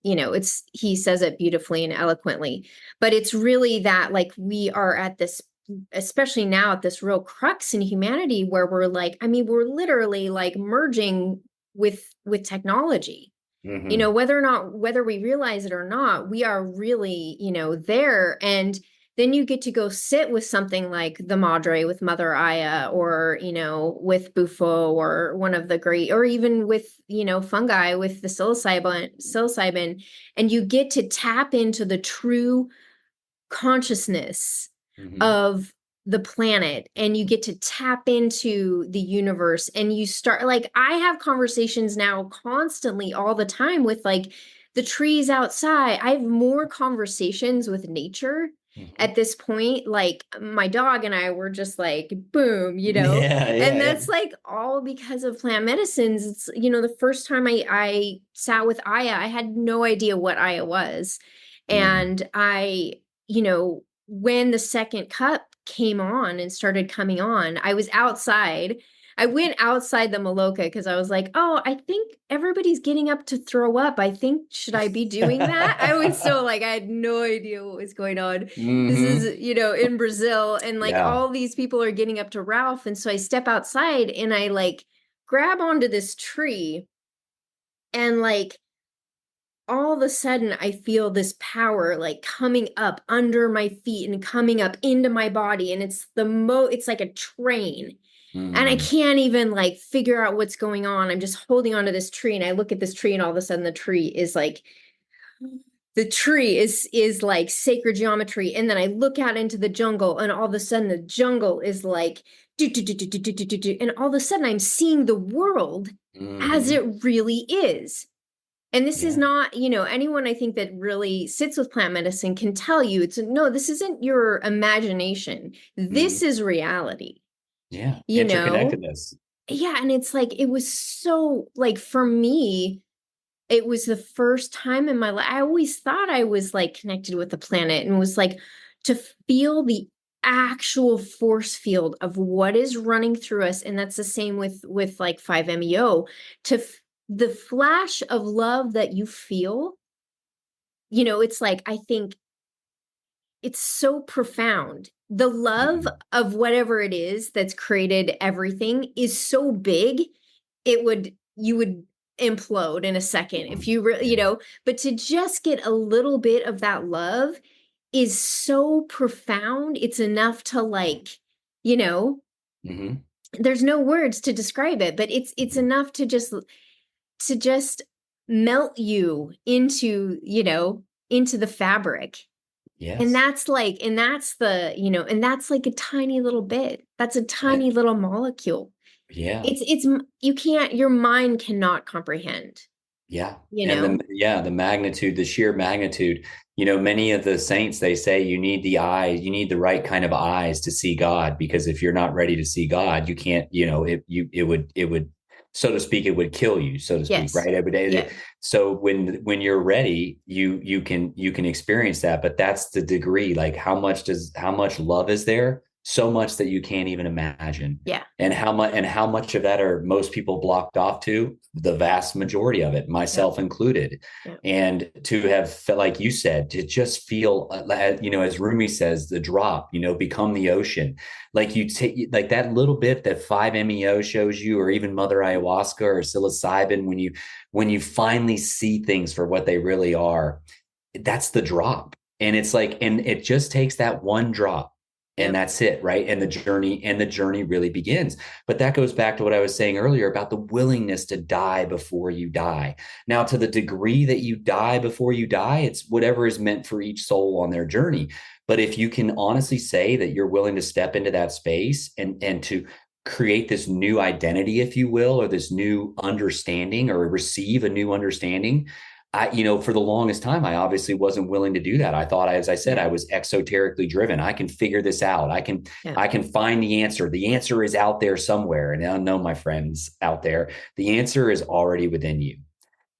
He says it beautifully and eloquently, but it's really that, like, we are at this, especially now, at this real crux in humanity where we're like, I mean, we're literally like merging with technology. Mm-hmm. Whether we realize it or not, we are really, there. And then you get to go sit with something like the Madre with Mother Aya, or, with Bufo, or one of the great, or even with, fungi with the psilocybin, and you get to tap into the true consciousness Mm-hmm. of the planet, and you get to tap into the universe, and you start, like, I have conversations now constantly all the time with, like, the trees outside. I have more conversations with nature Mm-hmm. at this point. Like, my dog and I were just like, boom, Yeah, and yeah, yeah. that's like all because of plant medicines. It's, the first time I sat with Aya, I had no idea what Aya was. Mm. And when the second cup came on and started coming on, I was outside. I went outside the Maloka because I was like, oh, I think everybody's getting up to throw up. I think, should I be doing that? I was so, like, I had no idea what was going on. This Mm-hmm. is, in Brazil, and like Yeah. all these people are getting up to Ralph. And so I step outside and I like grab onto this tree, and like all of a sudden I feel this power like coming up under my feet and coming up into my body. And it's like a train. And I Mm. can't even like figure out what's going on. I'm just holding onto this tree, and I look at this tree, and all of a sudden the tree is like sacred geometry. And then I look out into the jungle, and all of a sudden the jungle is like do, do, do, do, do, do, do, do, do. And all of a sudden I'm seeing the world as Mm-hmm. it really is. And this is Yeah. not, anyone I think that really sits with plant medicine can tell you, no, this isn't your imagination. Mm-hmm. This is reality, Yeah. you know? Interconnectedness. Yeah. And it's like, it was so, like, for me, it was the first time in my life. I always thought I was like connected with the planet, and was like, to feel the actual force field of what is running through us. And that's the same with like 5-MeO, the flash of love that you feel. It's like, I think it's so profound. The love Mm. of whatever it is that's created everything is so big, you would implode in a second if you really, Yeah. but to just get a little bit of that love is so profound. It's enough to, like, you know, Mm-hmm. there's no words to describe it, but it's Mm-hmm. enough to just melt you into the fabric. And Yes. that's like, and that's like a tiny little bit. That's a Uh, tiny little molecule. yeah. Your mind cannot comprehend, Yeah. you And know? the magnitude, the sheer magnitude, many of the saints, they say you need the eyes, you need the right kind of eyes to see God, because if you're not ready to see God, you can't, it would, so to speak, it would kill you, so to speak. Yes. Right. Every day. Yeah. So when you're ready, you can experience that. But that's the degree, like how much love is there? So much that you can't even imagine. Yeah. And how much of that are most people blocked off to? The vast majority of it, Yeah. myself included. Yeah. And to have felt, like you said, to just feel, as Rumi says, the drop, become the ocean. Like you take, like that little bit that 5-MeO shows you, or even Mother Ayahuasca or psilocybin, when you finally see things for what they really are, that's the drop. And it's like, and it just takes that one drop. And that's it, right? And the journey really begins. But that goes back to what I was saying earlier about the willingness to die before you die. Now, to the degree that you die before you die, it's whatever is meant for each soul on their journey. But if you can honestly say that you're willing to step into that space and to create this new identity, if you will, or this new understanding, or receive a new understanding, for the longest time, I obviously wasn't willing to do that. I thought, as I said, I was exoterically driven. I can figure this out. I can find the answer. The answer is out there somewhere. And I know, my friends out there, the answer is already within you.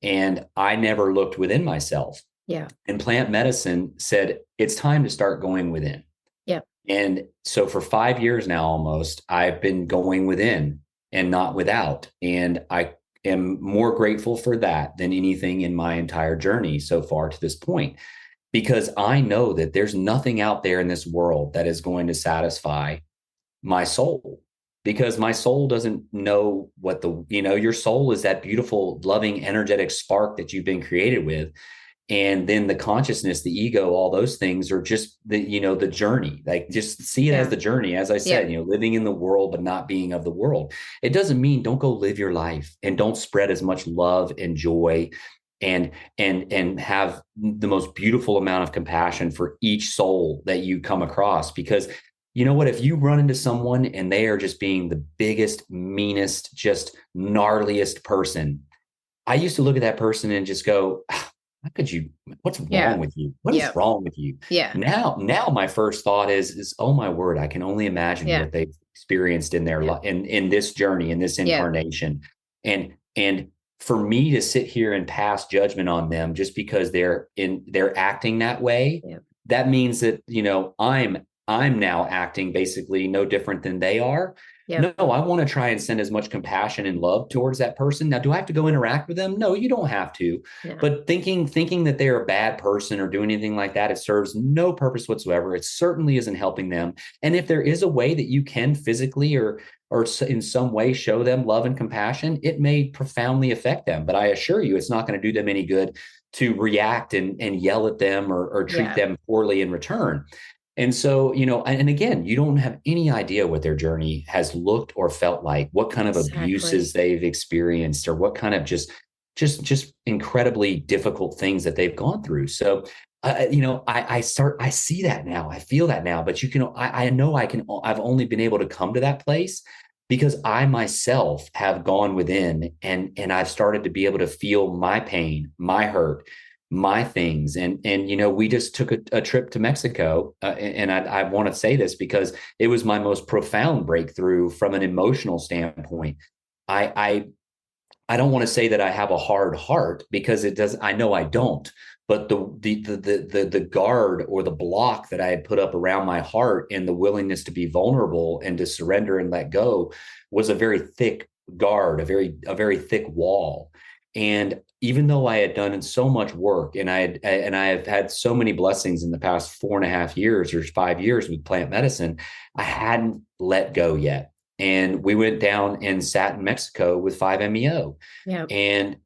And I never looked within myself. Yeah. And plant medicine said, it's time to start going within. Yeah. And so for 5 years now, almost, I've been going within and not without. And I am more grateful for that than anything in my entire journey so far to this point, because I know that there's nothing out there in this world that is going to satisfy my soul, because my soul doesn't know what your soul is that beautiful, loving, energetic spark that you've been created with. And then the consciousness, the ego, all those things are just the journey. Like, just see it as the journey. As I said, living in the world, but not being of the world. It doesn't mean don't go live your life and don't spread as much love and joy and have the most beautiful amount of compassion for each soul that you come across. Because you know what, if you run into someone and they are just being the biggest, meanest, just gnarliest person, I used to look at that person and just go, how could you, what's wrong with you? What is wrong with you? Yeah. Now my first thought is, oh my word, I can only imagine what they've experienced in their life, in this journey, in this incarnation. And for me to sit here and pass judgment on them just because they're acting that way, that means that, I'm now acting basically no different than they are. No, I want to try and send as much compassion and love towards that person. Now, do I have to go interact with them? No, you don't have to. But thinking that they're a bad person or doing anything like that, it serves no purpose whatsoever. It certainly isn't helping them. And if there is a way that you can physically or in some way show them love and compassion, it may profoundly affect them. But I assure you, it's not going to do them any good to react and yell at them or treat them poorly in return. And so, and again, you don't have any idea what their journey has looked or felt like, what kind of abuses they've experienced, or what kind of just incredibly difficult things that they've gone through. So, I see that now, I feel that now, but I've only been able to come to that place because I myself have gone within and I've started to be able to feel my pain, my hurt, my things. And we just took a trip to Mexico. And I want to say this because it was my most profound breakthrough from an emotional standpoint. I don't want to say that I have a hard heart, because I know I don't, but the guard or the block that I had put up around my heart and the willingness to be vulnerable and to surrender and let go was a very thick guard, a very thick wall. And even though I had done so much work and I have had so many blessings in the past 4.5 years or 5 years with plant medicine, I hadn't let go yet. And we went down and sat in Mexico with 5-MeO. And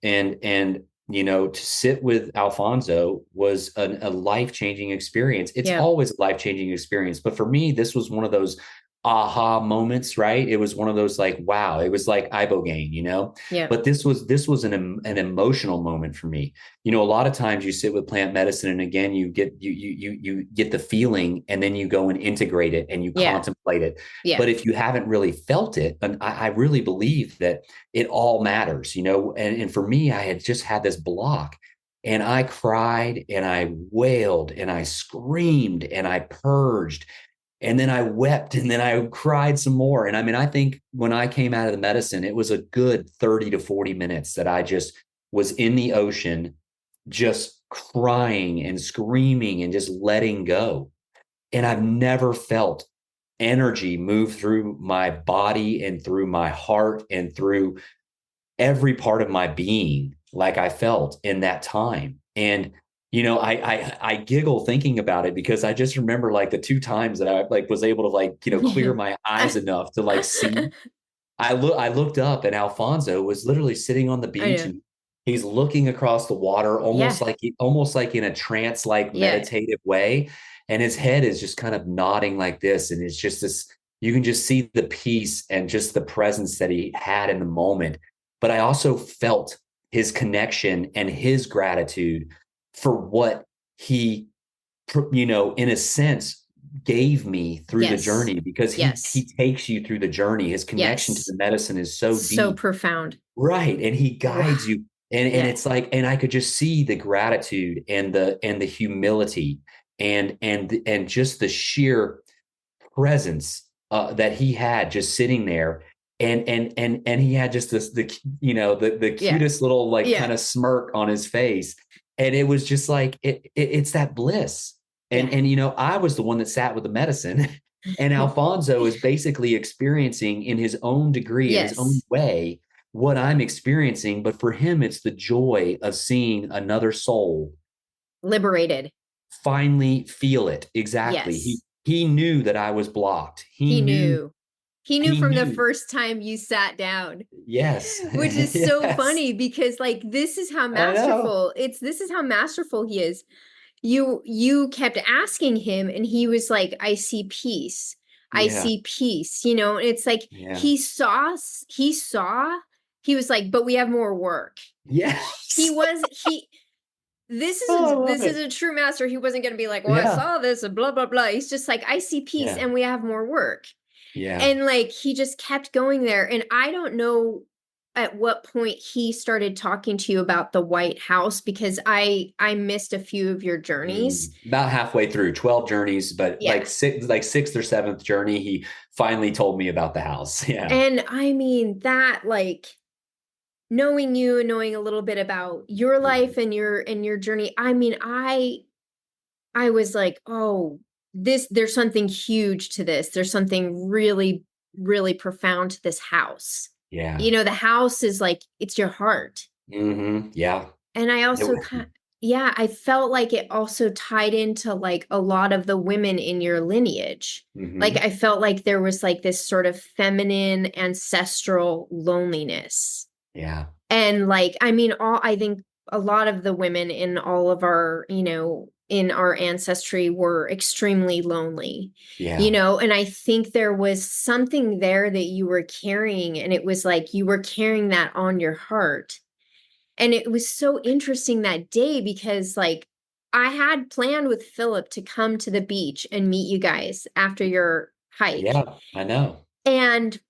to sit with Alfonso was a life-changing experience. It's always a life-changing experience. But for me, this was one of those aha moments, right? It was one of those like, wow, it was like ibogaine, but this was an emotional moment for me. A lot of times you sit with plant medicine and again, you get the feeling and then you go and integrate it and you contemplate it. But if you haven't really felt it, and I really believe that it all matters, and for me, I had just had this block and I cried and I wailed and I screamed and I purged. And then I wept and then I cried some more. And I think when I came out of the medicine, it was a good 30 to 40 minutes that I just was in the ocean, just crying and screaming and just letting go. And I've never felt energy move through my body and through my heart and through every part of my being like I felt in that time. And I giggle thinking about it because I just remember like the 2 times that I was able to clear my eyes enough to see. I looked up and Alfonso was literally sitting on the beach and he's looking across the water almost like in a trance meditative way. and his head is just kind of nodding like this. And it's just this, you can just see the peace and just the presence that he had in the moment. But I also felt his connection and his gratitude for what he, in a sense, gave me through the journey, because he takes you through the journey. His connection to the medicine is so deep, so profound. Right. And he guides you. And it's like, and I could just see the gratitude and the humility and just the sheer presence that he had just sitting there. And he had just the cutest little kind of smirk on his face. And it was just like, it's that bliss. And I was the one that sat with the medicine, and Alfonso is basically experiencing in his own degree, in his own way, what I'm experiencing. But for him, it's the joy of seeing another soul liberated, finally feel it. Exactly. He knew that I was blocked. He knew from the first time you sat down. Yes. Which is so funny, because like, this is how masterful he is. You kept asking him, and he was like, I see peace. I see peace. It's like, he was like, but we have more work. Yes. This is a true master. He wasn't going to be like, well, I saw this and blah, blah, blah. He's just like, I see peace and we have more work. Yeah. And like, he just kept going there. And I don't know at what point he started talking to you about the White House, because I missed a few of your journeys. About halfway through, 12 journeys, but like sixth or seventh journey, he finally told me about the house. Yeah. And I mean, that, like, knowing you and knowing a little bit about your life and your journey, I mean, I was like, oh, there's something huge to this. There's something really, really profound to this house. Yeah. The house is like, it's your heart. Mm-hmm. Yeah. And I also I felt like it also tied into like a lot of the women in your lineage. Mm-hmm. Like, I felt like there was like this sort of feminine ancestral loneliness. Yeah. And like, I mean, I think a lot of the women in all of our, in our ancestry were extremely lonely. Yeah. And I think there was something there that you were carrying, and it was like you were carrying that on your heart. And it was so interesting that day, because like, I had planned with Philip to come to the beach and meet you guys after your hike. Yeah, I know. And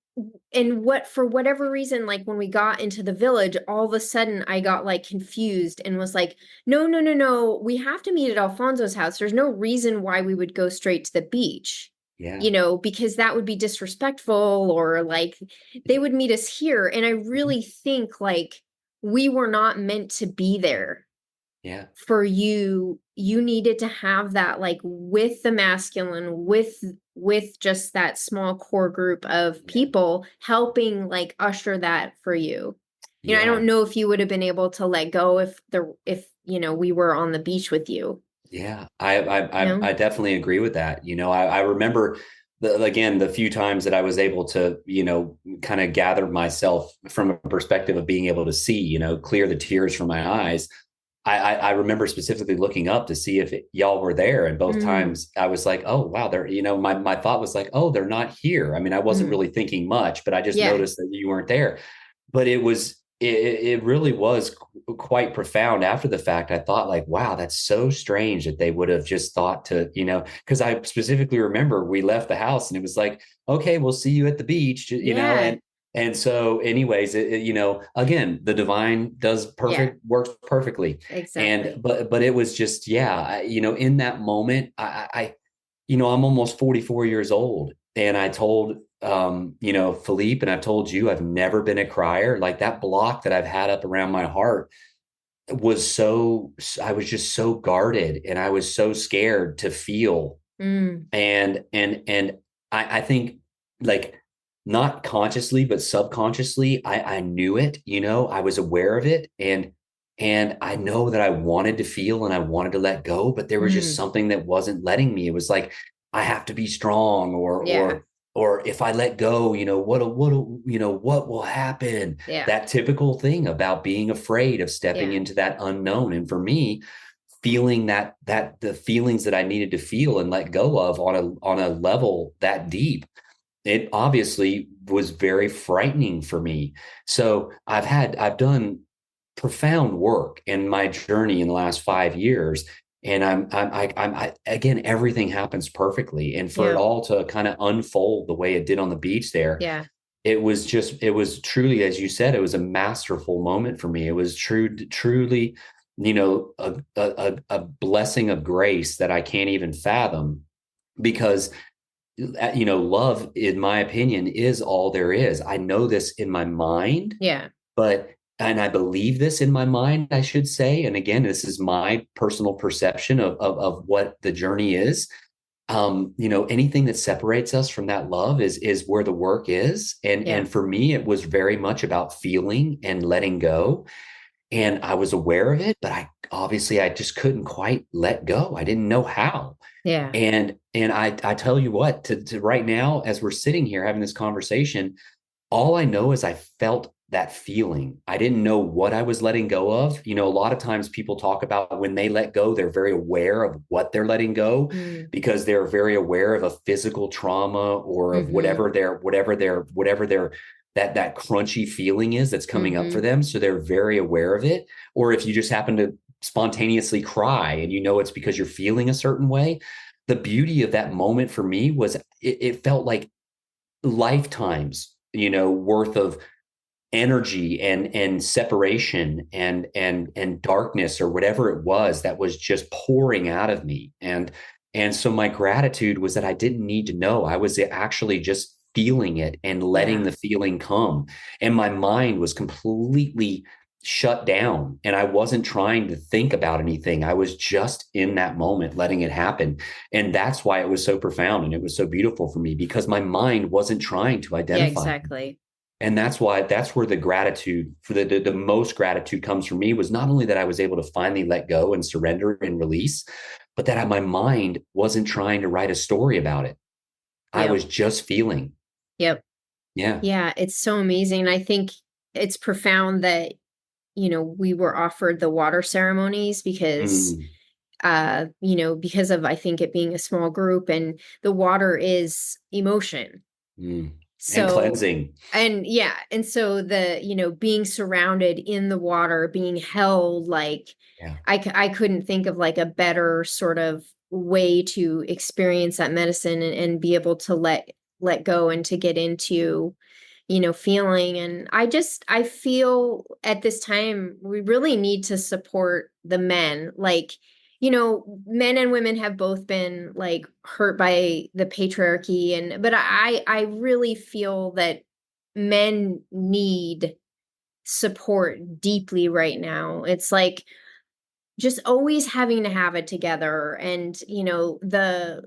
for whatever reason, like when we got into the village, all of a sudden I got like confused and was like, no, we have to meet at Alfonso's house. There's no reason why we would go straight to the beach. Yeah. Because that would be disrespectful, or like they would meet us here. And I really think like we were not meant to be there. Yeah. For you needed to have that, like, with the masculine, with just that small core group of people helping like usher that for you. I don't know if you would have been able to let go if we were on the beach with you. Yeah, I definitely agree with that. I remember the few times that I was able to, kind of gather myself from a perspective of being able to see, clear the tears from my eyes. I remember specifically looking up to see if y'all were there. And both times I was like, oh, wow, they're, my thought was like, oh, they're not here. I mean, I wasn't really thinking much, but I just noticed that you weren't there. But it really was quite profound after the fact. I thought like, wow, that's so strange that they would have just thought to, because I specifically remember we left the house and it was like, okay, we'll see you at the beach, and so anyways, again, the divine works perfectly. Exactly. But it was just, in that moment, I'm almost 44 years old, and I told, Philippe, and I've told you, I've never been a crier. Like that block that I've had up around my heart I was just so guarded, and I was so scared to feel. And I think, like, not consciously, but subconsciously, I knew it, I was aware of it. And I know that I wanted to feel and I wanted to let go, but there was just something that wasn't letting me. It was like, I have to be strong, or if I let go, what will happen? Yeah. That typical thing about being afraid of stepping into that unknown. And for me, feeling that the feelings that I needed to feel and let go of on a level that deep, it obviously was very frightening for me. So I've done profound work in my journey in the last 5 years. And again, everything happens perfectly. And for it all to kind of unfold the way it did on the beach there, Yeah. it was truly, as you said, it was a masterful moment for me. It was truly, a blessing of grace that I can't even fathom, because love, in my opinion, is all there is. I know this in my mind, Yeah. and I believe this in my mind, I should say. And again, this is my personal perception of what the journey is. Anything that separates us from that love is where the work is. And for me, it was very much about feeling and letting go. And I was aware of it, but I just couldn't quite let go. I didn't know how. Yeah. And I tell you what, to right now, as we're sitting here having this conversation, all I know is I felt that feeling. I didn't know what I was letting go of. A lot of times people talk about when they let go, they're very aware of what they're letting go, because they're very aware of a physical trauma or of whatever their that crunchy feeling is that's coming up for them. So they're very aware of it. Or if you just happen to spontaneously cry and it's because you're feeling a certain way. The beauty of that moment for me was it felt like lifetimes, worth of energy and separation and darkness, or whatever it was that was just pouring out of me. And so my gratitude was that I didn't need to know. I was actually just feeling it and letting the feeling come. And my mind was completely shut down, and I wasn't trying to think about anything. I was just in that moment, letting it happen. And that's why it was so profound and it was so beautiful for me, because my mind wasn't trying to identify. Yeah, exactly. And that's where the gratitude, for the most gratitude comes from me, was not only that I was able to finally let go and surrender and release, but that my mind wasn't trying to write a story about it. I was just feeling. Yep. Yeah. Yeah. It's so amazing. I think it's profound that, we were offered the water ceremonies because, because of, I think, it being a small group, and the water is emotion. And cleansing. And so being surrounded in the water, being held, like, I couldn't think of like a better sort of way to experience that medicine and be able to let go and to get into, feeling. And I feel at this time, we really need to support the men. Like, men and women have both been like hurt by the patriarchy, but I really feel that men need support deeply right now. It's like just always having to have it together, and, the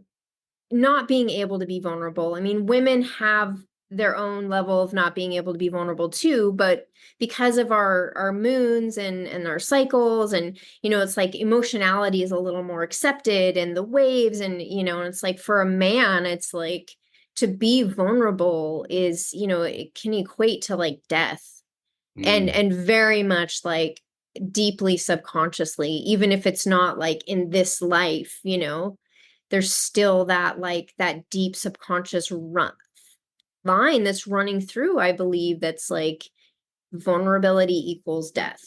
not being able to be vulnerable. I mean, women have their own level of not being able to be vulnerable too, but because of our moons and our cycles, and, it's like emotionality is a little more accepted, and the waves, and, and it's like for a man, it's like to be vulnerable is, it can equate to like death, and very much like deeply subconsciously, even if it's not like in this life, there's still that like that deep subconscious line that's running through, I believe, that's like vulnerability equals death.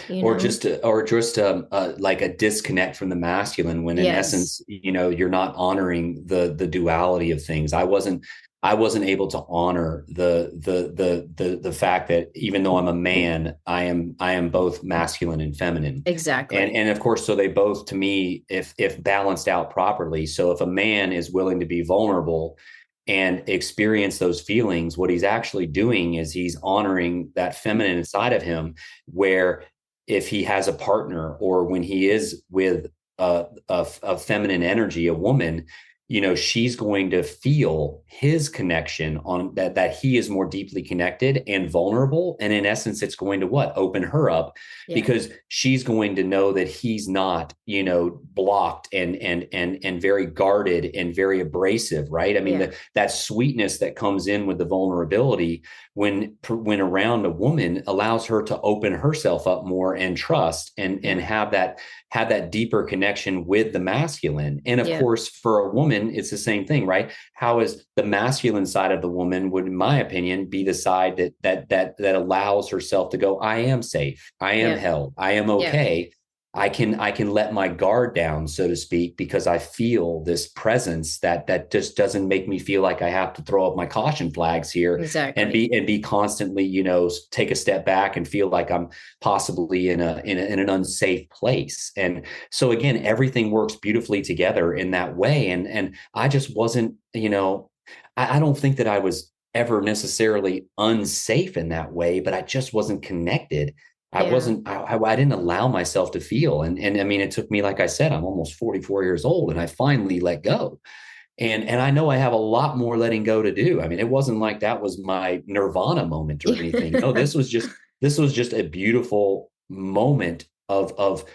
Or just like a disconnect from the masculine, when in essence, you're not honoring the duality of things. I wasn't able to honor the fact that even though I'm a man, I am both masculine and feminine. Exactly. And of course, so they both, to me, if balanced out properly. So if a man is willing to be vulnerable and experience those feelings, what he's actually doing is he's honoring that feminine inside of him, where if he has a partner, or when he is with a feminine energy, a woman, she's going to feel his connection on that he is more deeply connected and vulnerable. And in essence, it's going to open her up, because she's going to know that he's not, blocked and very guarded and very abrasive. Right. I mean, that sweetness that comes in with the vulnerability when around a woman allows her to open herself up more and trust and have that deeper connection with the masculine. And of course, for a woman, it's the same thing, right? How is the masculine side of the woman would, in my opinion, be the side that allows herself to go, I am safe, I am held, I am okay. I can let my guard down, so to speak, because I feel this presence that just doesn't make me feel like I have to throw up my caution flags here and be constantly, take a step back and feel like I'm possibly in an unsafe place. And so again, everything works beautifully together in that way. And I just wasn't, I don't think that I was ever necessarily unsafe in that way, but I just wasn't connected. I didn't allow myself to feel. And I mean, it took me, like I said, I'm almost 44 years old, and I finally let go. And I know I have a lot more letting go to do. I mean, it wasn't like that was my nirvana moment or anything. No, this was just a beautiful moment of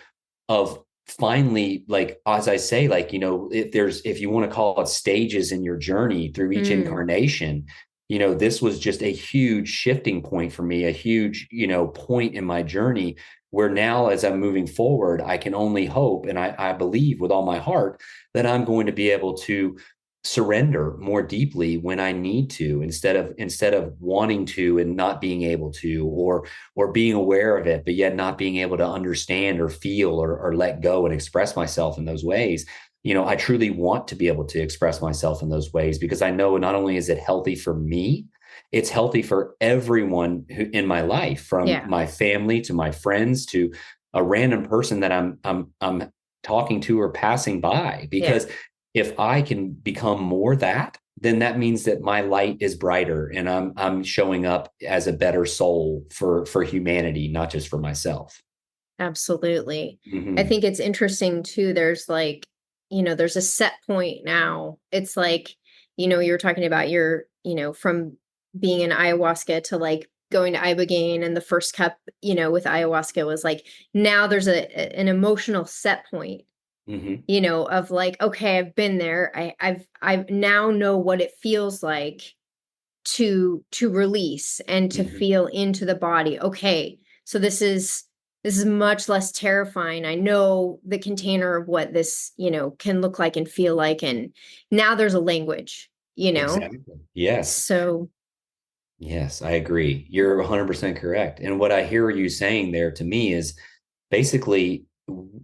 finally, like, as I say, like, if you want to call it stages in your journey through each incarnation, this was just a huge shifting point for me, a huge, point in my journey, where now, as I'm moving forward, I can only hope, and I believe with all my heart, that I'm going to be able to surrender more deeply when I need to, instead of wanting to and not being able to, or being aware of it, but yet not being able to understand or feel or let go and express myself in those ways. I truly want to be able to express myself in those ways, because I know not only is it healthy for me, it's healthy for everyone in my life, from my family to my friends to a random person that I'm talking to or passing by. Because if I can become more that, then that means that my light is brighter, and I'm showing up as a better soul for humanity, not just for myself. Absolutely. I think it's interesting too. There's there's a set point now. It's like, you were talking about your, from being in ayahuasca to like going to ibogaine, and the first cup, with ayahuasca was like, now there's an emotional set point, of like, okay, I've been there. I've now know what it feels like to release and to feel into the body. Okay, so this is much less terrifying. I know the container of what this, can look like and feel like. And now there's a language, Exactly. Yes. So. Yes, I agree. You're 100% correct. And what I hear you saying there to me is basically,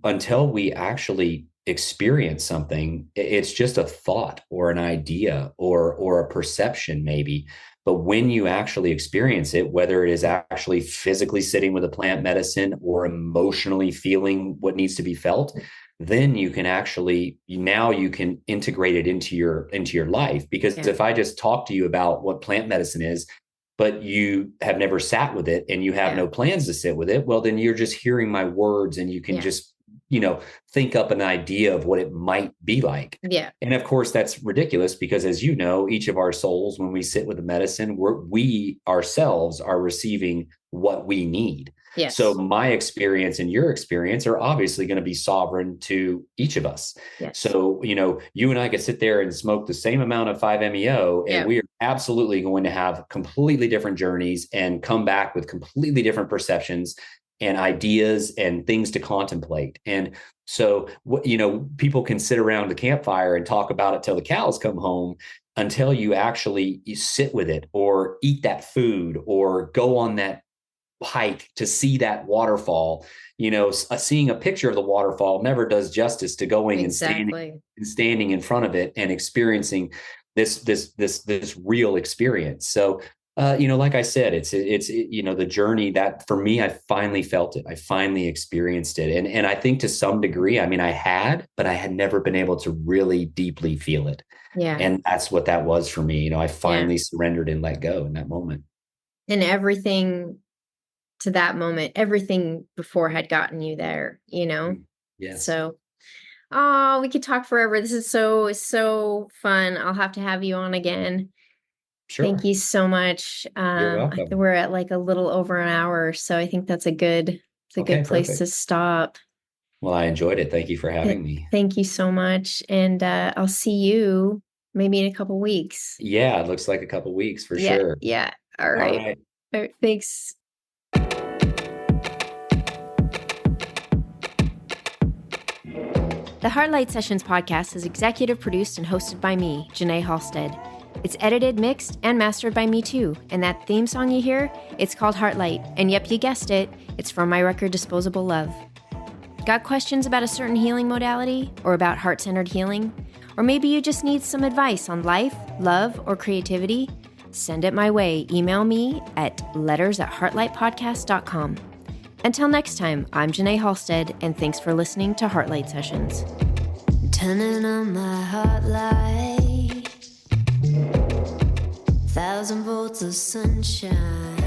until we actually experience something, it's just a thought or an idea or a perception maybe. But when you actually experience it, whether it is actually physically sitting with a plant medicine or emotionally feeling what needs to be felt, then you can actually, now you can integrate it into your life. Because if I just talk to you about what plant medicine is, but you have never sat with it and you have no plans to sit with it, well, then you're just hearing my words, and you can just, think up an idea of what it might be like. Yeah. And of course, that's ridiculous, because as you know, each of our souls, when we sit with the medicine, we ourselves are receiving what we need. Yes. So my experience and your experience are obviously going to be sovereign to each of us. Yes. So, you and I could sit there and smoke the same amount of 5-MeO, and we are absolutely going to have completely different journeys and come back with completely different perceptions and ideas and things to contemplate. And so, people can sit around the campfire and talk about it till the cows come home, until you actually sit with it, or eat that food, or go on that hike to see that waterfall. Seeing a picture of the waterfall never does justice to going and standing in front of it and experiencing this real experience. So, like I said, it's the journey that for me, I finally felt it. I finally experienced it. And I think to some degree, I mean, but I had never been able to really deeply feel it. Yeah. And that's what that was for me. I finally surrendered and let go in that moment. And everything to that moment, everything before had gotten you there, Yes. So, Oh, we could talk forever. This is so fun. I'll have to have you on again. Sure. Thank you so much. You're welcome. We're at like a little over an hour, so I think that's a good place perfect. to stop. Well, I enjoyed it. Thank you for having me. Thank you so much. And I'll see you maybe in a couple weeks. Yeah, it looks like a couple weeks for sure. Yeah. All right. All right. Thanks. The Heartlight Sessions podcast is executive produced and hosted by me, Jenee Halstead. It's edited, mixed, and mastered by me too. And that theme song you hear, it's called Heartlight. And yep, you guessed it, it's from my record Disposable Love. Got questions about a certain healing modality or about heart-centered healing? Or maybe you just need some advice on life, love, or creativity? Send it my way. Email me at letters@heartlightpodcast.com. Until next time, I'm Jenee Halstead, and thanks for listening to Heartlight Sessions. Turning on my heart light, 1,000 volts of sunshine.